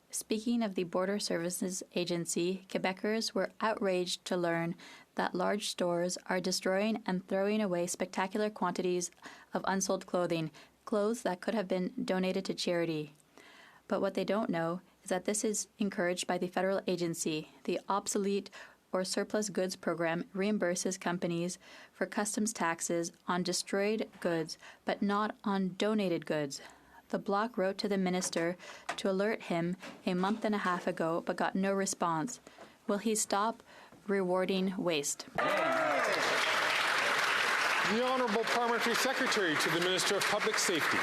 P: Speaking of the Border Services Agency, Quebecers were outraged to learn that large stores are destroying and throwing away spectacular quantities of unsold clothes that could have been donated to charity. But what they don't know is that this is encouraged by the federal agency. The Obsolete or Surplus Goods Program reimburses companies for customs taxes on destroyed goods, but not on donated goods. The Bloc wrote to the minister to alert him a month and a half ago, but got no response. Will he stop rewarding waste?
D: The Honourable Parliamentary Secretary to the Minister of Public Safety.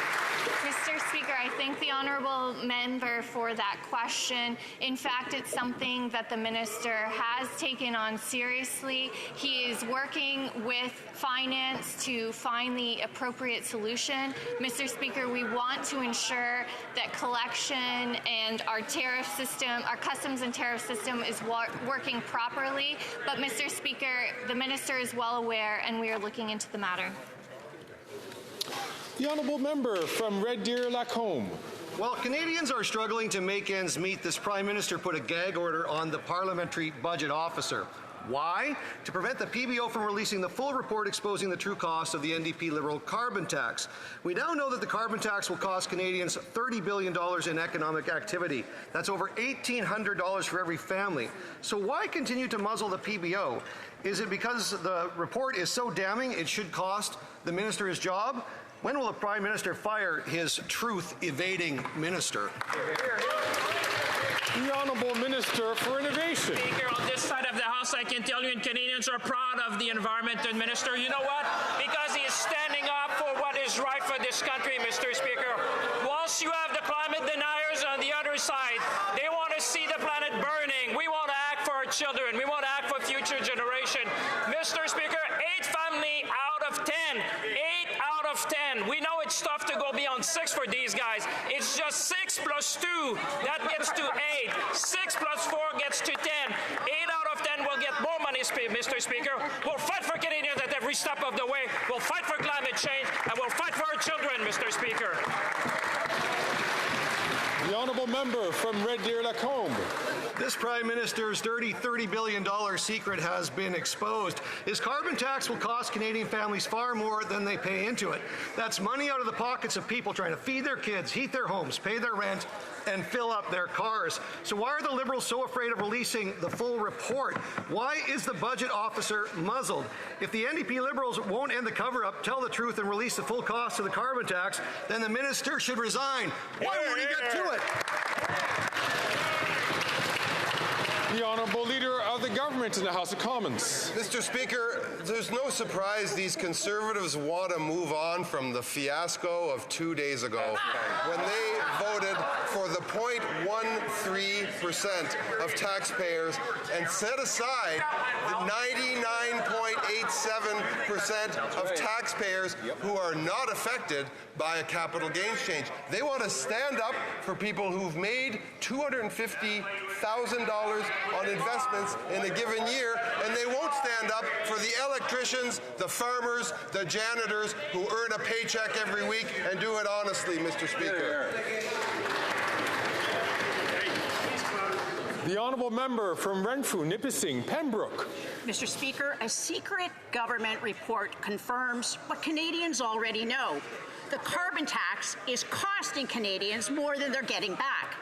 C: Mr. Speaker, I thank the honourable member for that question. In fact, it's something that the minister has taken on seriously. He is working with finance to find the appropriate solution. Mr. Speaker, we want to ensure that collection and our tariff system, our customs and tariff system is working properly. But Mr. Speaker, the minister is well aware and we are looking into the matter.
D: The Honourable Member from Red Deer Lacombe.
G: While Canadians are struggling to make ends meet, this Prime Minister put a gag order on the Parliamentary Budget Officer. Why? To prevent the PBO from releasing the full report exposing the true cost of the NDP Liberal carbon tax. We now know that the carbon tax will cost Canadians $30 billion in economic activity. That's over $1,800 for every family. So why continue to muzzle the PBO? Is it because the report is so damning it should cost the minister his job? When will the Prime Minister fire his truth-evading minister?
D: The Honourable Minister for Innovation.
H: Speaker, on this side of the House, I can tell you, and Canadians are proud of the Environment Minister. You know what? Because he is standing up for what is right for this country, Mr. Speaker. Whilst you have the climate deniers on the other side, they want to see the planet burning. We want to act for our children. We want to act for future generation. Mr. Speaker, 8 family out of 10. 8 out of 10. We know it's tough to go beyond 6 for these guys. It's just 6 plus 2. That gets to 8. 6 plus 4 gets to 10. 8 out of 10 will get more money, Mr. Speaker. We'll fight for Canadians at every step of the way. We'll fight for climate change, and we'll fight for our children, Mr. Speaker.
D: The Honourable Member from Red Deer Lacombe.
G: This Prime Minister's dirty $30 billion secret has been exposed. His carbon tax will cost Canadian families far more than they pay into it. That's money out of the pockets of people trying to feed their kids, heat their homes, pay their rent, and fill up their cars. So why are the Liberals so afraid of releasing the full report? Why is the budget officer muzzled? If the NDP Liberals won't end the cover-up, tell the truth, and release the full cost of the carbon tax, then the minister should resign. Why won't he get to it?
D: The Honourable Leader of the Government in the House of Commons.
W: Mr. Speaker, there's no surprise these Conservatives want to move on from the fiasco of 2 days ago when they voted for the 0.1 0.13% of taxpayers and set aside the 99.87% of taxpayers who are not affected by a capital gains change. They want to stand up for people who've made $250,000 on investments in a given year, and they won't stand up for the electricians, the farmers, the janitors who earn a paycheck every week and do it honestly, Mr. Speaker.
D: The honourable member from Renfrew, Nipissing, Pembroke.
B: Mr. Speaker, a secret government report confirms what Canadians already know. The carbon tax is costing Canadians more than they're getting back.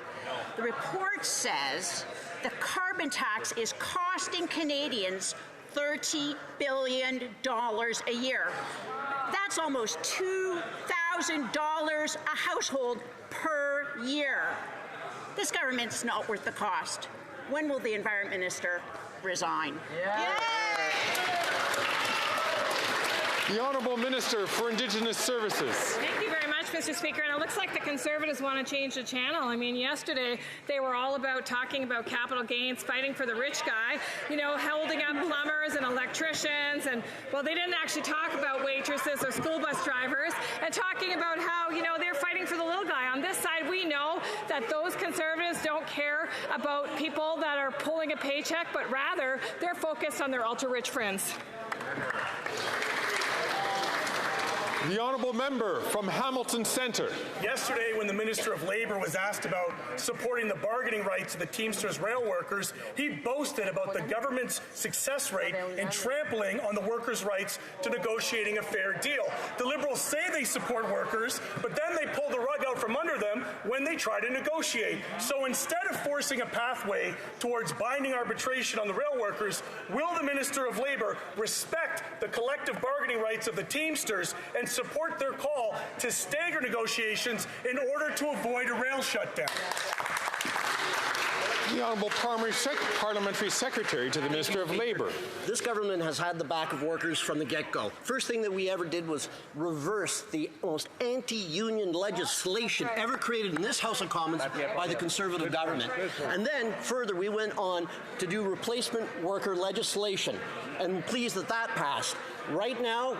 B: The report says the carbon tax is costing Canadians $30 billion a year. That's almost $2,000 a household per year. This government's not worth the cost. When will the Environment Minister resign?
D: The Honourable Minister for Indigenous Services.
U: Thank you very much, Mr. Speaker. And it looks like the Conservatives want to change the channel. I mean, yesterday they were all about talking about capital gains, fighting for the rich guy, you know, holding up plumbers and electricians. And, well, they didn't actually talk about waitresses or school bus drivers and talking about how, you know, they're fighting for the little guy. On this side, we know that those Conservatives don't care about people that are pulling a paycheck, but rather they're focused on their ultra-rich friends.
D: The honourable member from Hamilton Centre.
I: Yesterday, when the Minister of Labour was asked about supporting the bargaining rights of the Teamsters rail workers, he boasted about the government's success rate in trampling on the workers' rights to negotiating a fair deal. The Liberals say they support workers, but then they pull the rug out from under them when they try to negotiate. So instead of forcing a pathway towards binding arbitration on the rail workers, will the Minister of Labour respect the collective bargaining rights of the Teamsters and support their call to stagger negotiations in order to avoid a rail shutdown?
D: The Honourable Parliamentary Secretary to the Minister of Labour.
J: This government has had the back of workers from the get-go. First thing that we ever did was reverse the most anti-union legislation ever created in this House of Commons by the Conservative government. And then, further, we went on to do replacement worker legislation. And I'm pleased that that passed. Right now,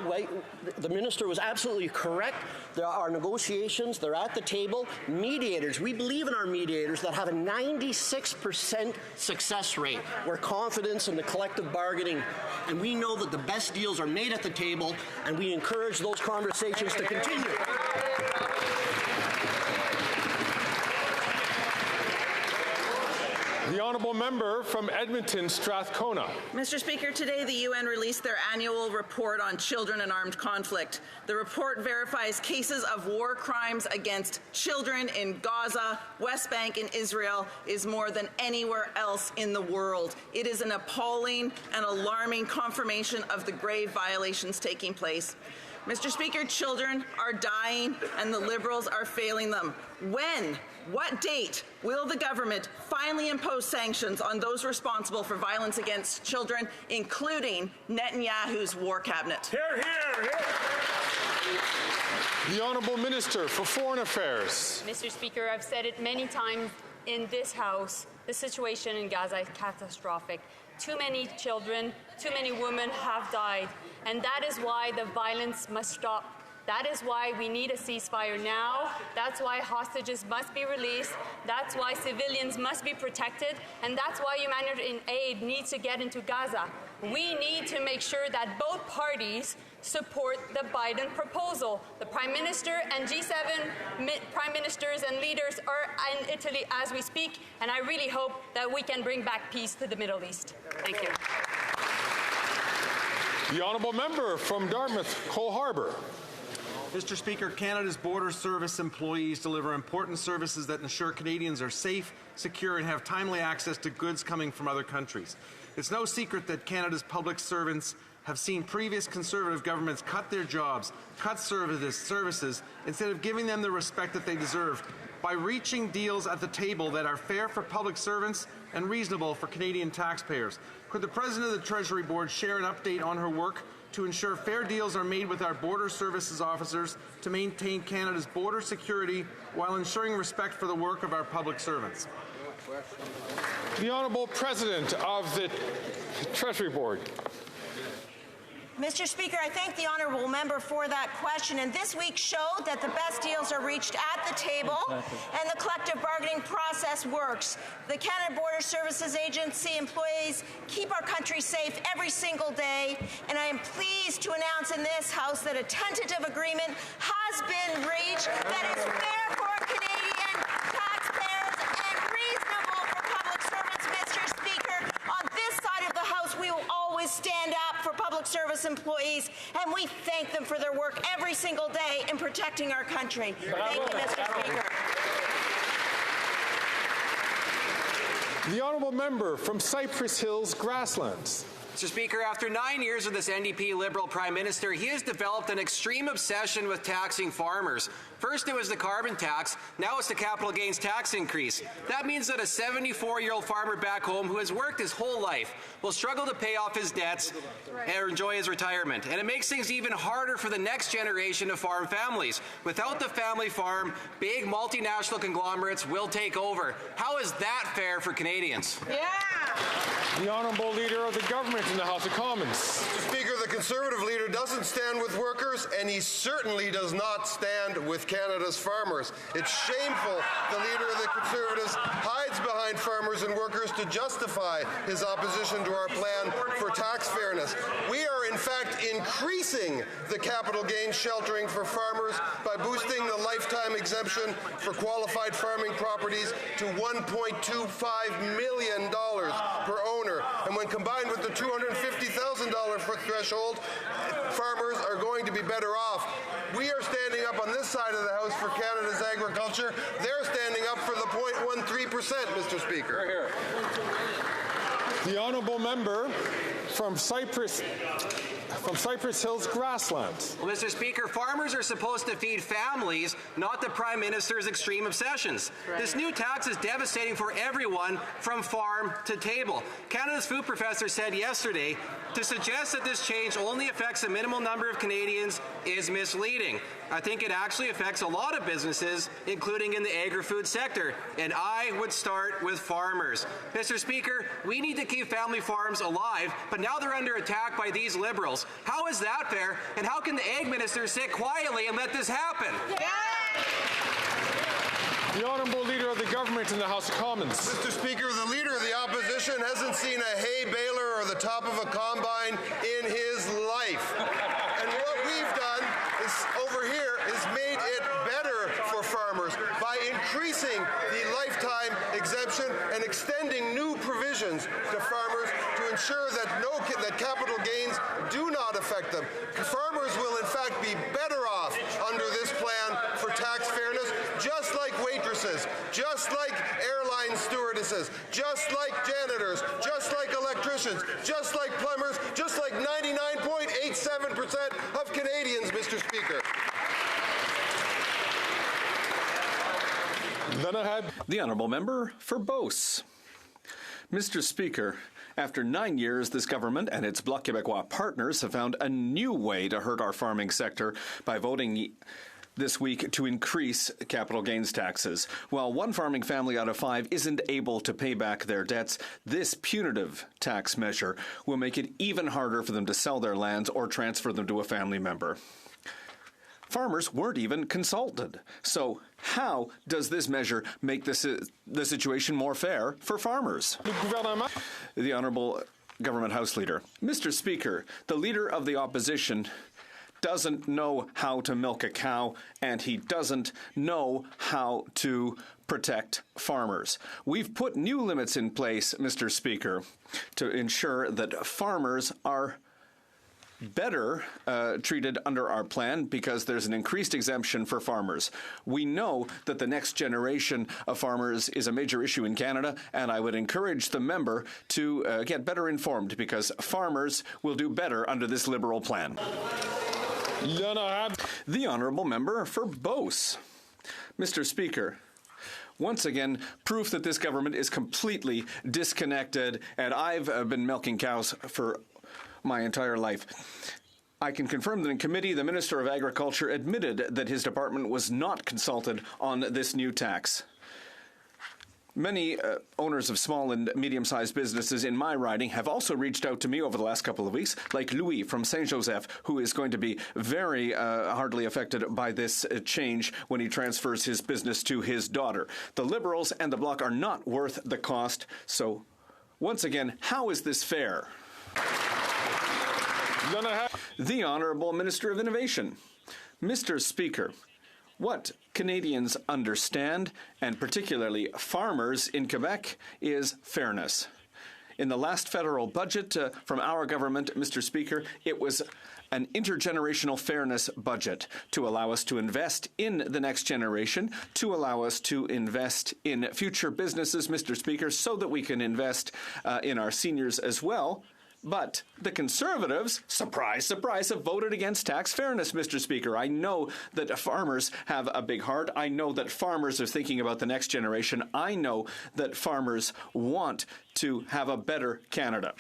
J: the minister was absolutely correct. There are negotiations. They're at the table. Mediators, we believe in our mediators that have a 96% success rate. We're confident in the collective bargaining, and we know that the best deals are made at the table, and we encourage those conversations to continue.
D: The honourable member from Edmonton, Strathcona.
X: Mr. Speaker, today the UN released their annual report on children in armed conflict. The report verifies cases of war crimes against children in Gaza, West Bank, and Israel is more than anywhere else in the world. It is an appalling and alarming confirmation of the grave violations taking place. Mr. Speaker, children are dying and the Liberals are failing them. When? What date will the government finally impose sanctions on those responsible for violence against children, including Netanyahu's war cabinet?
I: Hear, hear, hear.
D: The Honourable Minister for Foreign Affairs.
Y: Mr. Speaker, I've said it many times in this House, the situation in Gaza is catastrophic. Too many children, too many women have died, and that is why the violence must stop. That is why we need a ceasefire now. That's why hostages must be released. That's why civilians must be protected. And that's why humanitarian aid needs to get into Gaza. We need to make sure that both parties support the Biden proposal. The Prime Minister and G7 Prime Ministers and leaders are in Italy as we speak, and I really hope that we can bring back peace to the Middle East. Thank you.
D: The honourable member from Dartmouth, Cole Harbour.
Z: Mr. Speaker, Canada's Border Service employees deliver important services that ensure Canadians are safe, secure, and have timely access to goods coming from other countries. It's no secret that Canada's public servants have seen previous Conservative governments cut their jobs, cut services, instead of giving them the respect that they deserve by reaching deals at the table that are fair for public servants and reasonable for Canadian taxpayers. Could the President of the Treasury Board share an update on her work to ensure fair deals are made with our border services officers to maintain Canada's border security while ensuring respect for the work of our public servants.
D: The Honourable President of the Treasury Board.
O: Mr. Speaker, I thank the honourable member for that question, and this week showed that the best deals are reached at the table and the collective bargaining process works. The Canada Border Services Agency employees keep our country safe every single day, and I am pleased to announce in this House that a tentative agreement has been reached that is fair for Canadian taxpayers and reasonable for public servants. Mr. Speaker, on this side of the House, we will always stand up for public service employees, and we thank them for their work every single day in protecting our country. Thank you, Mr. Speaker.
D: The Honourable Member from Cypress Hills, Grasslands.
A: Mr. Speaker, after 9 years with this NDP Liberal Prime Minister, he has developed an extreme obsession with taxing farmers. First it was the carbon tax, now it's the capital gains tax increase. That means that a 74-year-old farmer back home who has worked his whole life will struggle to pay off his debts and enjoy his retirement. And it makes things even harder for the next generation of farm families. Without the family farm, big multinational conglomerates will take over. How is that fair for Canadians?
O: Yeah!
D: The Honourable Leader of the Government in the House of Commons.
W: Mr. Speaker, the Conservative leader doesn't stand with workers, and he certainly does not stand with Canada's farmers. It's shameful the Leader of the Conservatives hides behind farmers and workers to justify his opposition to our plan for tax fairness. We are, in fact, increasing the capital gains sheltering for farmers by boosting the lifetime exemption for qualified farming properties to $1.25 million per owner. And when combined with the $250,000 threshold, farmers are going to be better off. We are standing up on this side of the House for Canada's agriculture. They're standing up for the 0.13%, Mr. Speaker.
D: The Honourable Member from Cypress Hills, Grasslands.
A: Well, Mr. Speaker, farmers are supposed to feed families, not the Prime Minister's extreme obsessions. Right. This new tax is devastating for everyone from farm to table. Canada's food professor said yesterday, to suggest that this change only affects a minimal number of Canadians is misleading. I think it actually affects a lot of businesses, including in the agri-food sector, and I would start with farmers. Mr. Speaker, we need to keep family farms alive, but now they're under attack by these Liberals. How is that fair, and how can the Ag Minister sit quietly and let this happen?
O: Yeah.
D: The Honourable Leader of the Government in the House of Commons.
W: Mr. Speaker, the Leader of the Opposition hasn't seen a hay baler or the top of a combine in his life. And what we've done is, over here, is made it better for farmers by increasing the lifetime exemption and extending new provisions to farmers to ensure that that capital gains do not affect them. Farmers will in fact be better off under this plan for tax fairness, just like waitresses, just like airline stewardesses, just like janitors, just like electricians, just like plumbers, just like 99.87% of Canadians, Mr. Speaker.
D: Then I had
F: the Honourable Member for Beauce. Mr. Speaker, after 9 years, this government and its Bloc Québécois partners have found a new way to hurt our farming sector by voting this week to increase capital gains taxes. While one farming family out of 5 isn't able to pay back their debts, this punitive tax measure will make it even harder for them to sell their lands or transfer them to a family member. Farmers weren't even consulted. So how does this measure make the situation more fair for farmers? The Honourable Government House Leader. Mr. Speaker, the Leader of the Opposition doesn't know how to milk a cow, and he doesn't know how to protect farmers. We've put new limits in place, Mr. Speaker, to ensure that farmers are better treated under our plan because there's an increased exemption for farmers. We know that the next generation of farmers is a major issue in Canada, and I would encourage the member to get better informed because farmers will do better under this Liberal plan. The Honourable Member for Beauce. Mr. Speaker, once again, proof that this government is completely disconnected, and I've been milking cows for my entire life. I can confirm that in committee, the Minister of Agriculture admitted that his department was not consulted on this new tax. Many owners of small and medium-sized businesses in my riding have also reached out to me over the last couple of weeks, like Louis from Saint-Joseph, who is going to be very hardly affected by this change when he transfers his business to his daughter. The Liberals and the Bloc are not worth the cost. So, once again, how is this fair? The Honourable Minister of Innovation. Mr. Speaker, what Canadians understand, and particularly farmers in Quebec, is fairness. In the last federal budget from our government, Mr. Speaker, it was an intergenerational fairness budget to allow us to invest in the next generation, to allow us to invest in future businesses, Mr. Speaker, so that we can invest in our seniors as well. But the Conservatives, surprise, surprise, have voted against tax fairness, Mr. Speaker. I know that farmers have a big heart. I know that farmers are thinking about the next generation. I know that farmers want to have a better Canada.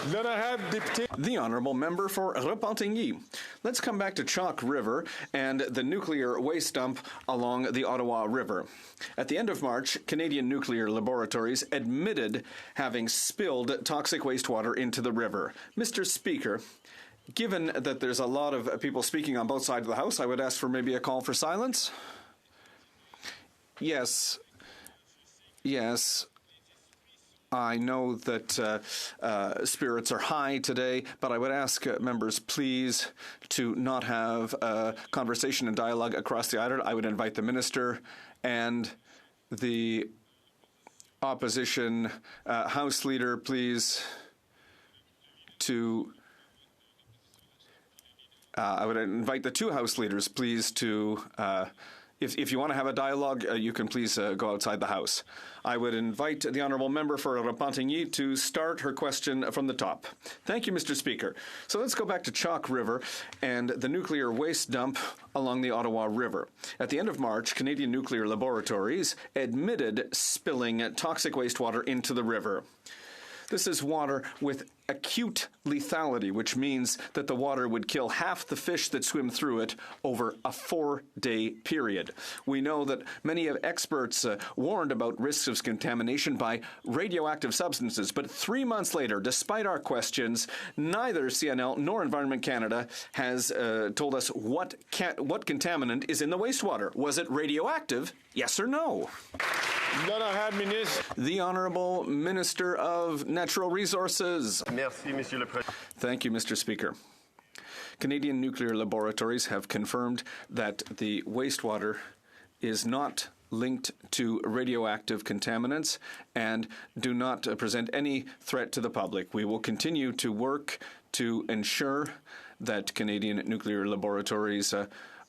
F: Then I have the Honourable Member for Repentigny. Let's come back to Chalk River and the nuclear waste dump along the Ottawa River. At the end of March, Canadian Nuclear Laboratories admitted having spilled toxic wastewater into the river. Mr. Speaker, given that there's a lot of people speaking on both sides of the House, I would ask for maybe a call for silence. Yes. I know that spirits are high today, but I would ask members, please, to not have conversation and dialogue across the aisle. I would invite the minister and the opposition House leader, please, to... I would invite the two House leaders, please, to... If you want to have a dialogue, you can please go outside the House. I would invite the Honourable Member for Repentigny to start her question from the top. Thank you, Mr. Speaker. So let's go back to Chalk River and the nuclear waste dump along the Ottawa River. At the end of March, Canadian Nuclear Laboratories admitted spilling toxic wastewater into the river. This is water with acute lethality, which means that the water would kill half the fish that swim through it over a 4-day period. We know that many of experts warned about risks of contamination by radioactive substances, but 3 months later, despite our questions, neither CNL nor Environment Canada has told us what contaminant is in the wastewater. Was it radioactive? Yes or no? The Honourable Minister of Natural Resources. Thank you, Mr. Speaker. Canadian Nuclear Laboratories have confirmed that the wastewater is not linked to radioactive contaminants and do not present any threat to the public. We will continue to work to ensure that Canadian Nuclear Laboratories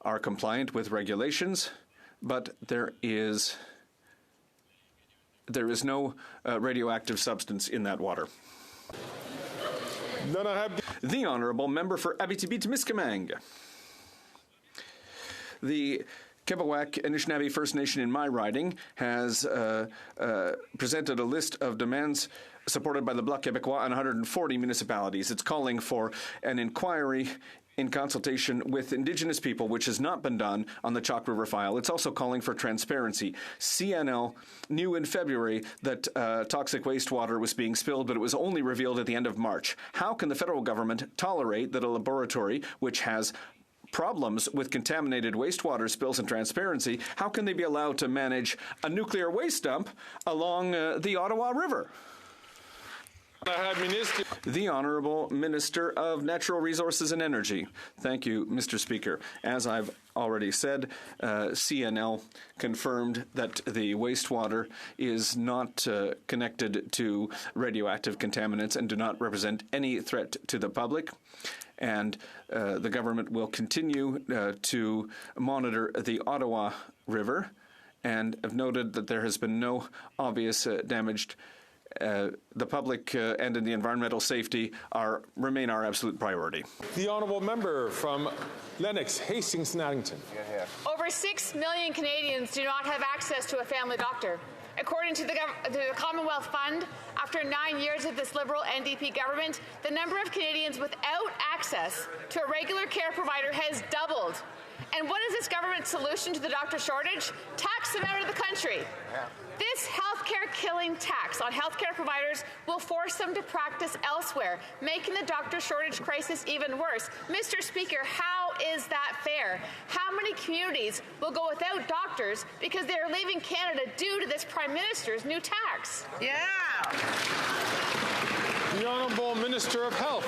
F: are compliant with regulations, but there is no radioactive substance in that water. The Honourable Member for Abitibi-Témiscamingue. The Quebec Anishinaabe First Nation in my riding has presented a list of demands supported by the Bloc Québécois and 140 municipalities. It's calling for an inquiry in consultation with Indigenous people, which has not been done on the Chalk River file. It's also calling for transparency. CNL knew in February that toxic wastewater was being spilled, but it was only revealed at the end of March. How can the federal government tolerate that a laboratory which has problems with contaminated wastewater spills and transparency, how can they be allowed to manage a nuclear waste dump along the Ottawa River? The Honourable Minister of Natural Resources and Energy. Thank you, Mr. Speaker. As I've already said, CNL confirmed that the wastewater is not connected to radioactive contaminants and do not represent any threat to the public. And the government will continue to monitor the Ottawa River and have noted that there has been no obvious damage. The public and in the environmental safety remain our absolute priority.
D: The Honourable Member from Lennox, Hastings and Addington.
K: Over 6 million Canadians do not have access to a family doctor.
U: According to the Commonwealth Fund, after 9 years of this Liberal NDP government, the number of Canadians without access to a regular care provider has doubled. And what is this government's solution to the doctor shortage? Tax them out of the country. Yeah. This healthcare killing tax on healthcare providers will force them to practice elsewhere, making the doctor shortage crisis even worse. Mr. Speaker, how is that fair? How many communities will go without doctors because they are leaving Canada due to this Prime Minister's new tax?
X: Yeah.
K: The Honourable Minister of Health.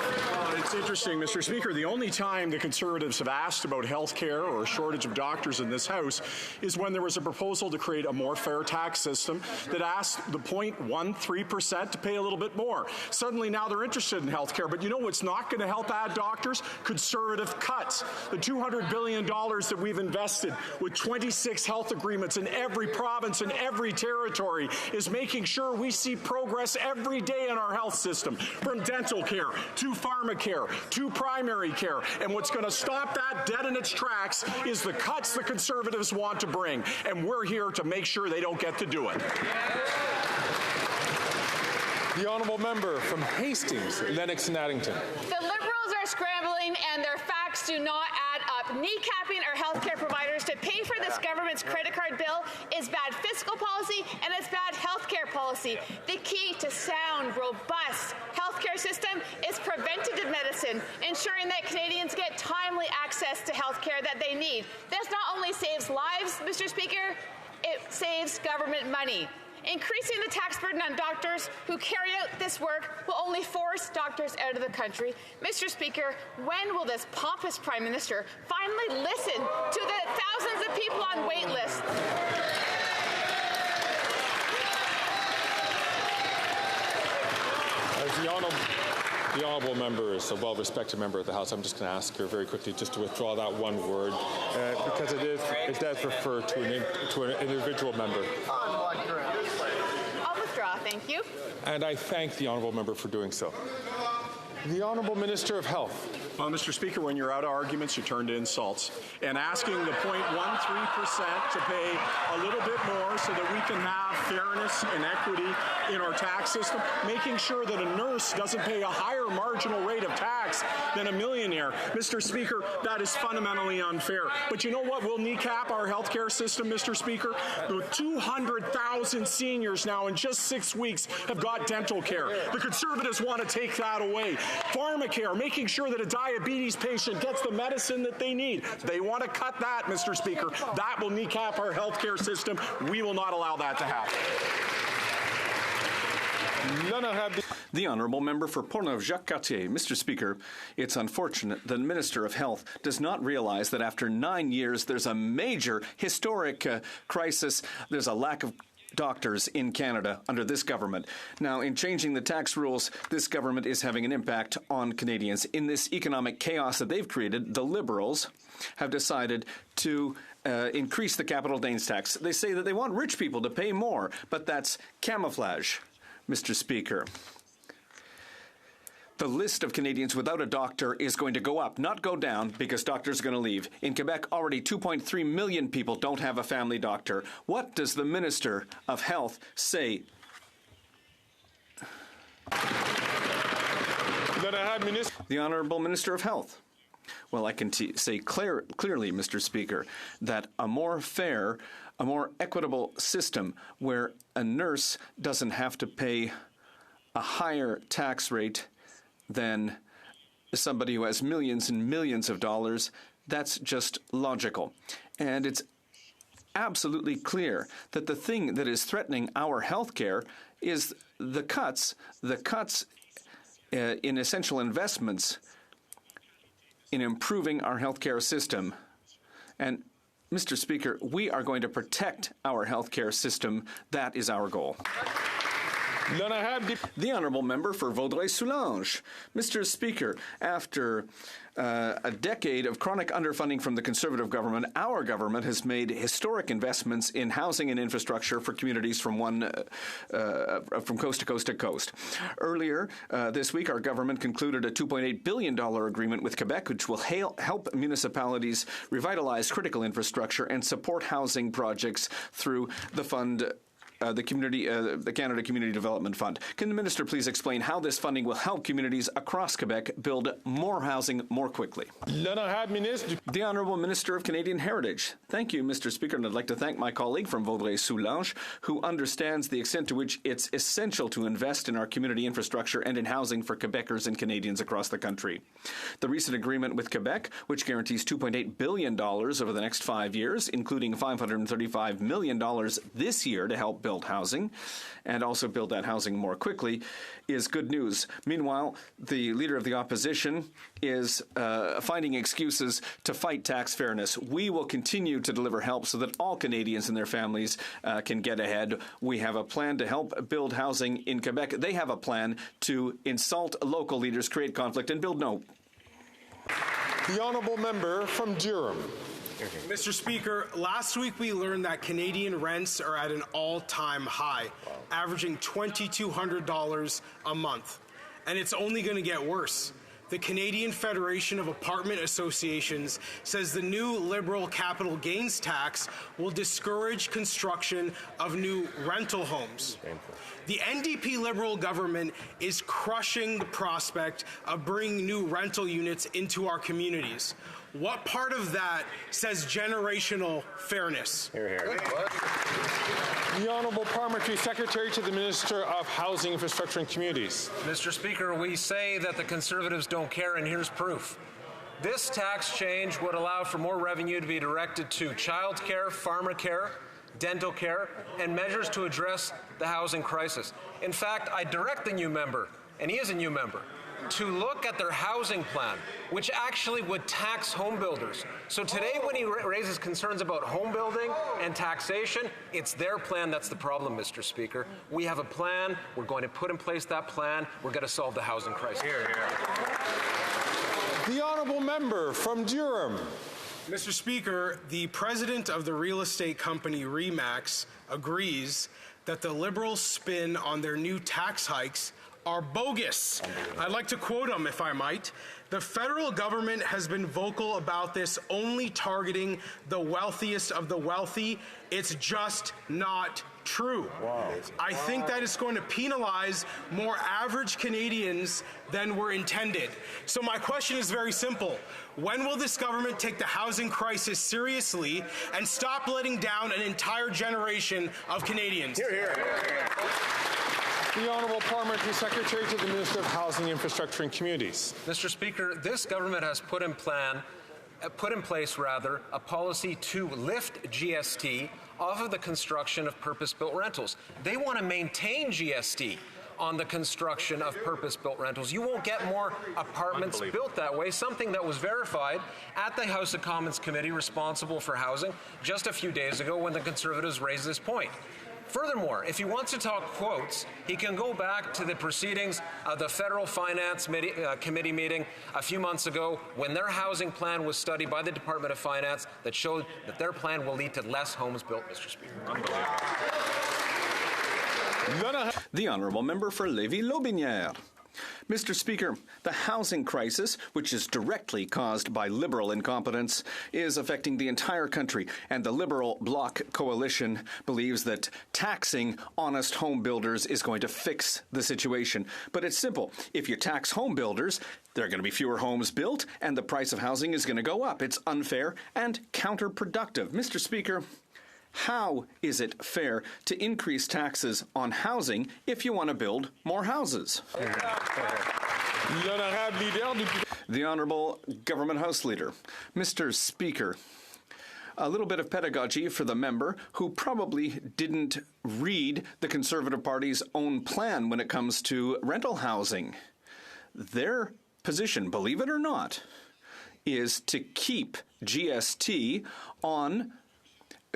K: It's interesting, Mr. Speaker. The only time the Conservatives have asked about health care or a shortage of doctors in this House is when there was a proposal to create a more fair tax system that asked the 0.13% to pay a little bit more. Suddenly now they're interested in health care. But you know what's not going to help add doctors? Conservative cuts. The $200 billion that we've invested with 26 health agreements in every province and every territory is making sure we see progress every day in our health system. From dental care to pharmacare to primary care. And what's going to stop that dead in its tracks is the cuts the Conservatives want to bring. And we're here to make sure they don't get to do it.
D: The Honourable Member from Hastings, Lennox and Addington.
U: The Liberals are scrambling and their facts do not add up. Kneecapping our healthcare providers to pay for this government's credit card bill is bad fiscal policy and it's bad healthcare policy. The key to sound, robust healthcare system is preventative medicine, ensuring that Canadians get timely access to healthcare that they need. This not only saves lives, Mr. Speaker, it saves government money. Increasing the tax burden on doctors who carry out this work will only force doctors out of the country. Mr. Speaker, when will this pompous Prime Minister finally listen to the thousands of people on wait lists?
D: As the Honourable Member is a well-respected member of the House, I'm just going to ask her very quickly just to withdraw that one word because it does refer to an individual member.
U: I'll withdraw, thank you.
D: And I thank the Honourable Member for doing so. The Honourable Minister of Health.
K: Well, Mr. Speaker, when you're out of arguments, you turn to insults. And asking the 0.13% to pay a little bit more so that we can have fairness and equity in our tax system, making sure that a nurse doesn't pay a higher marginal rate of tax than a millionaire. Mr. Speaker, that is fundamentally unfair. But you know what will kneecap our healthcare system, Mr. Speaker? The 200,000 seniors now in just 6 weeks have got dental care. The Conservatives want to take that away. Pharmacare, making sure that a diabetes patient gets the medicine that they need. They want to cut that, Mr. Speaker. That will kneecap our healthcare system. We will not allow that to happen.
F: The Honourable Member for Portneuf-Jacques-Cartier. Mr. Speaker, it's unfortunate the Minister of Health does not realize that after 9 years there's a major historic crisis. There's a lack of doctors in Canada under this government. Now, in changing the tax rules, this government is having an impact on Canadians. In this economic chaos that they've created, the Liberals have decided to increase the capital gains tax. They say that they want rich people to pay more, but that's camouflage, Mr. Speaker. The list of Canadians without a doctor is going to go up, not go down, because doctors are going to leave. In Quebec, already 2.3 million people don't have a family doctor. What does the Minister of Health say? The Honourable Minister of Health. Well, I can say clearly, Mr. Speaker, that a more fair, a more equitable system where a nurse doesn't have to pay a higher tax rate than somebody who has millions and millions of dollars, that's just logical. And it's absolutely clear that the thing that is threatening our health care is the cuts in essential investments in improving our health care system. And, Mr. Speaker, we are going to protect our health care system. That is our goal. The Honourable Member for Vaudreuil-Soulanges. Mr. Speaker, after a decade of chronic underfunding from the Conservative government, our government has made historic investments in housing and infrastructure for communities from coast to coast to coast. Earlier this week, our government concluded a $2.8 billion agreement with Quebec, which will help municipalities revitalize critical infrastructure and support housing projects through the fund the Canada Community Development Fund. Can the Minister please explain how this funding will help communities across Quebec build more housing more quickly? The Honourable Minister of Canadian Heritage. Thank you, Mr. Speaker, and I'd like to thank my colleague from Vaudreuil-Soulanges, who understands the extent to which it's essential to invest in our community infrastructure and in housing for Quebecers and Canadians across the country. The recent agreement with Quebec, which guarantees $2.8 billion over the next 5 years, including $535 million this year to help build housing and also build that housing more quickly, is good news. Meanwhile, the Leader of the Opposition is finding excuses to fight tax fairness. We will continue to deliver help so that all Canadians and their families can get ahead. We have a plan to help build housing in Quebec. They have a plan to insult local leaders, create conflict, and build no.
D: The Honourable Member from Durham.
E: Mr. Speaker, last week we learned that Canadian rents are at an all-time high, averaging $2,200 a month. And it's only going to get worse. The Canadian Federation of Apartment Associations says the new Liberal capital gains tax will discourage construction of new rental homes. The NDP Liberal government is crushing the prospect of bringing new rental units into our communities. What part of that says generational fairness?
D: Hear, hear. The Honourable Parliamentary Secretary to the Minister of Housing, Infrastructure and Communities.
L: Mr. Speaker, we say that the Conservatives don't care, and here's proof. This tax change would allow for more revenue to be directed to child care, farmer care, dental care, and measures to address the housing crisis. In fact, I direct the new member, and he is a new member, to look at their housing plan, which actually would tax home builders. So today when he raises concerns about home building and taxation, it's their plan that's the problem, Mr. Speaker. We have a plan. We're going to put in place that plan. We're going to solve the housing crisis. Here, here.
D: The Honourable Member from Durham.
E: Mr. Speaker, the president of the real estate company RE/MAX agrees that the Liberals' spin on their new tax hikes are bogus. I'd like to quote him, if I might. The federal government has been vocal about this only targeting the wealthiest of the wealthy. It's just not true. Wow. I think that is going to penalize more average Canadians than were intended. So my question is very simple. When will this government take the housing crisis seriously and stop letting down an entire generation of Canadians?
D: Hear, hear. The Honourable Parliamentary Secretary to the Minister of Housing, Infrastructure and Communities.
L: Mr. Speaker, this government has put in place a policy to lift GST off of the construction of purpose-built rentals. They want to maintain GST on the construction of purpose-built rentals. You won't get more apartments built that way, something that was verified at the House of Commons Committee responsible for housing just a few days ago when the Conservatives raised this point. Furthermore, if he wants to talk quotes, he can go back to the proceedings of the Federal Finance Committee meeting a few months ago when their housing plan was studied by the Department of Finance that showed that their plan will lead to less homes built, Mr. Speaker.
F: The Honourable Member for Lévis-Lotbinière. Mr. Speaker, the housing crisis, which is directly caused by Liberal incompetence, is affecting the entire country, and the Liberal Bloc coalition believes that taxing honest home builders is going to fix the situation. But it's simple. If you tax home builders, there are going to be fewer homes built, and the price of housing is going to go up. It's unfair and counterproductive. Mr. Speaker, how is it fair to increase taxes on housing if you want to build more houses? The Honourable Government House Leader. Mr. Speaker, a little bit of pedagogy for the member who probably didn't read the Conservative Party's own plan when it comes to rental housing. Their position, believe it or not, is to keep GST on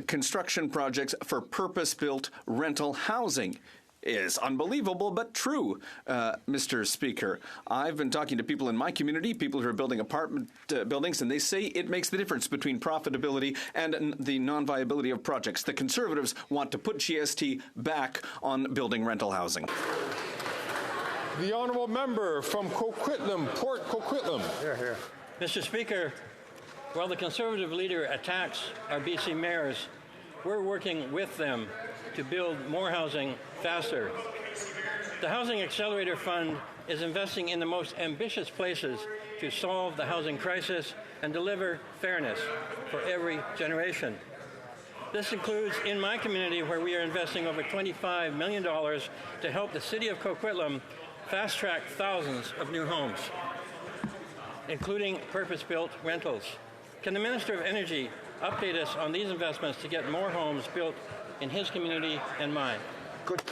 F: construction projects for purpose-built rental housing. Is unbelievable, but true, Mr. Speaker. I've been talking to people in my community, people who are building apartment buildings, and they say it makes the difference between profitability and the non-viability of projects. The Conservatives want to put GST back on building rental housing.
D: The Honourable Member from Coquitlam, Port Coquitlam.
M: Here, here. Mr. Speaker, while the Conservative leader attacks our BC mayors, we're working with them to build more housing faster. The Housing Accelerator Fund is investing in the most ambitious places to solve the housing crisis and deliver fairness for every generation. This includes in my community, where we are investing over $25 million to help the city of Coquitlam fast-track thousands of new homes, including purpose-built rentals. Can the Minister of Energy update us on these investments to get more homes built in his community and mine?
D: Good.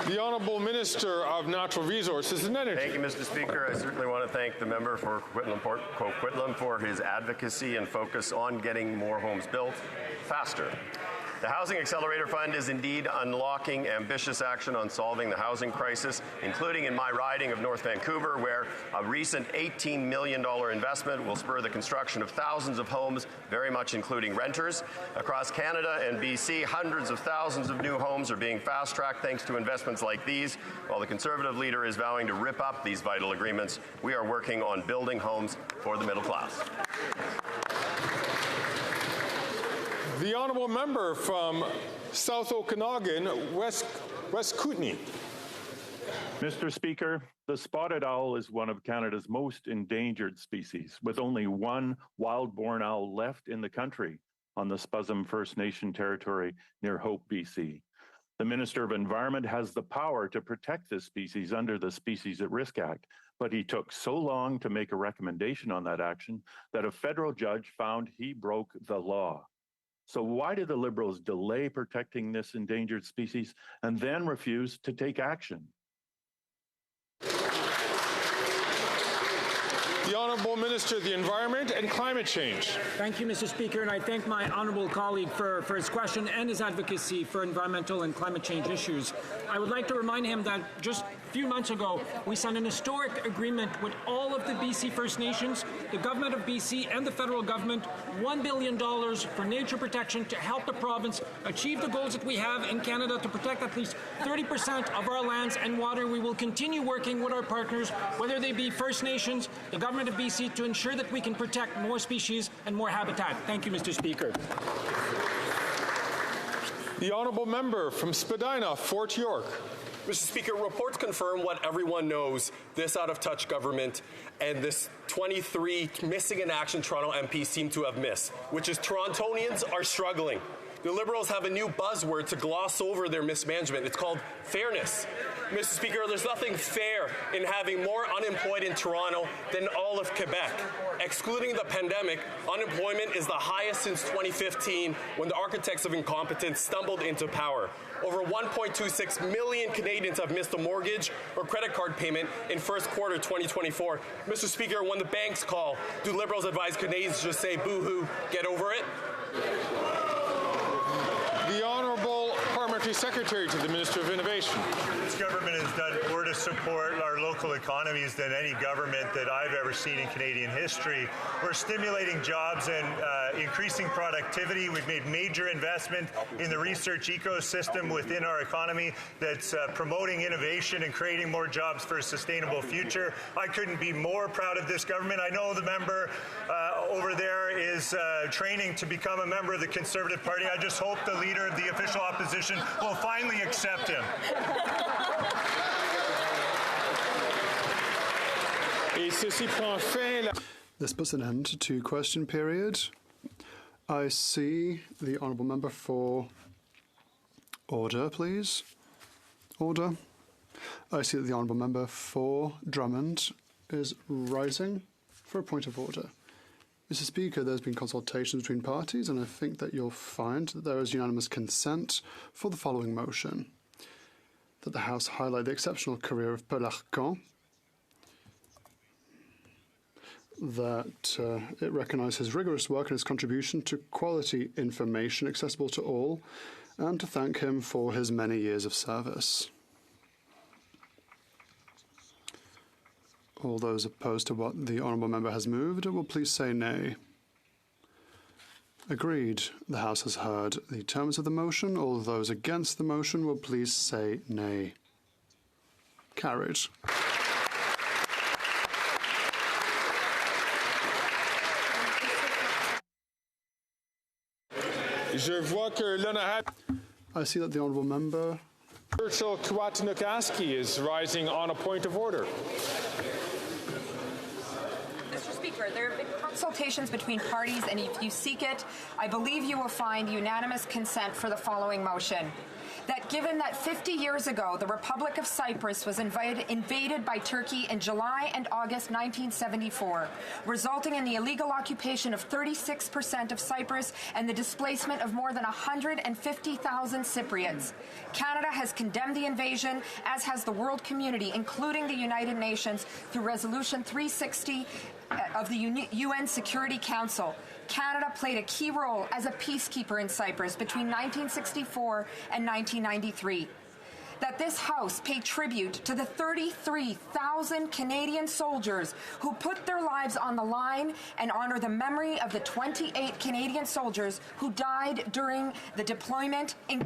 D: The Honourable Minister of Natural Resources and Energy.
N: Thank you, Mr. Speaker. I certainly want to thank the member for Coquitlam for his advocacy and focus on getting more homes built faster. The Housing Accelerator Fund is indeed unlocking ambitious action on solving the housing crisis, including in my riding of North Vancouver, where a recent $18 million investment will spur the construction of thousands of homes, very much including renters. Across Canada and BC, hundreds of thousands of new homes are being fast-tracked thanks to investments like these. While the Conservative leader is vowing to rip up these vital agreements, we are working on building homes for the middle class.
D: The Honourable Member from South Okanagan, West Kootenay.
Q: Mr. Speaker, the spotted owl is one of Canada's most endangered species, with only one wild-born owl left in the country on the Spuzzum First Nation territory near Hope, BC. The Minister of Environment has the power to protect this species under the Species at Risk Act, but he took so long to make a recommendation on that action that a federal judge found he broke the law. So why do the Liberals delay protecting this endangered species and then refuse to take action?
D: The Honourable Minister of the Environment and Climate Change.
R: Thank you, Mr. Speaker, and I thank my honourable colleague for his question and his advocacy for environmental and climate change issues. I would like to remind him that just a few months ago, we signed an historic agreement with all of the BC First Nations, the Government of BC and the federal government, $1 billion for nature protection to help the province achieve the goals that we have in Canada to protect at least 30% of our lands and water. We will continue working with our partners, whether they be First Nations, the Government of BC, to ensure that we can protect more species and more habitat. Thank you, Mr. Speaker.
D: The Honourable Member from Spadina, Fort York.
S: Mr. Speaker, reports confirm what everyone knows. This out-of-touch government and this 23 missing in action Toronto MPs seem to have missed, which is Torontonians are struggling. The Liberals have a new buzzword to gloss over their mismanagement. It's called fairness. Mr. Speaker, there's nothing fair in having more unemployed in Toronto than all of Quebec. Excluding the pandemic, unemployment is the highest since 2015, when the architects of incompetence stumbled into power. Over 1.26 million Canadians have missed a mortgage or credit card payment in first quarter 2024. Mr. Speaker, when the banks call, do Liberals advise Canadians to just say boo-hoo, get over it?
D: The Honourable Parliamentary Secretary to the Minister of Innovation.
T: This government has done more to support our local economies than any government that I've ever seen in Canadian history. We're stimulating jobs and increasing productivity. We've made major investment in the research ecosystem within our economy that's promoting innovation and creating more jobs for a sustainable future. I couldn't be more proud of this government. I know the member over there is training to become a member of the Conservative Party. I just hope the leader of the official opposition will finally accept him.
V: This puts an end to question period. I see the Honourable Member for Order, please. Order. I see that the Honourable Member for Drummond is rising for a point of order. Mr. Speaker, there's been consultations between parties, and I think that you'll find that there is unanimous consent for the following motion. That the House highlight the exceptional career of Paul Arcan, that it recognise his rigorous work and his contribution to quality information accessible to all, and to thank him for his many years of service. All those opposed to what the Honourable Member has moved will please say nay. Agreed. The House has heard the terms of the motion. All those against the motion will please say nay. Carried.
D: Je vois que l'honorable
V: I see that the honourable member
D: Churchill Kwatinokaski is rising on a point of order.
B: Mr. Speaker, there have been consultations between parties, and if you seek it, I believe you will find unanimous consent for the following motion. That given that 50 years ago the Republic of Cyprus was invaded by Turkey in July and August 1974, resulting in the illegal occupation of 36% of Cyprus and the displacement of more than 150,000 Cypriots, Canada has condemned the invasion, as has the world community, including the United Nations, through Resolution 360 of the UN Security Council. Canada played a key role as a peacekeeper in Cyprus between 1964 and 1993. That this House pay tribute to the 33,000 Canadian soldiers who put their lives on the line and honor the memory of the 28 Canadian soldiers who died during the deployment in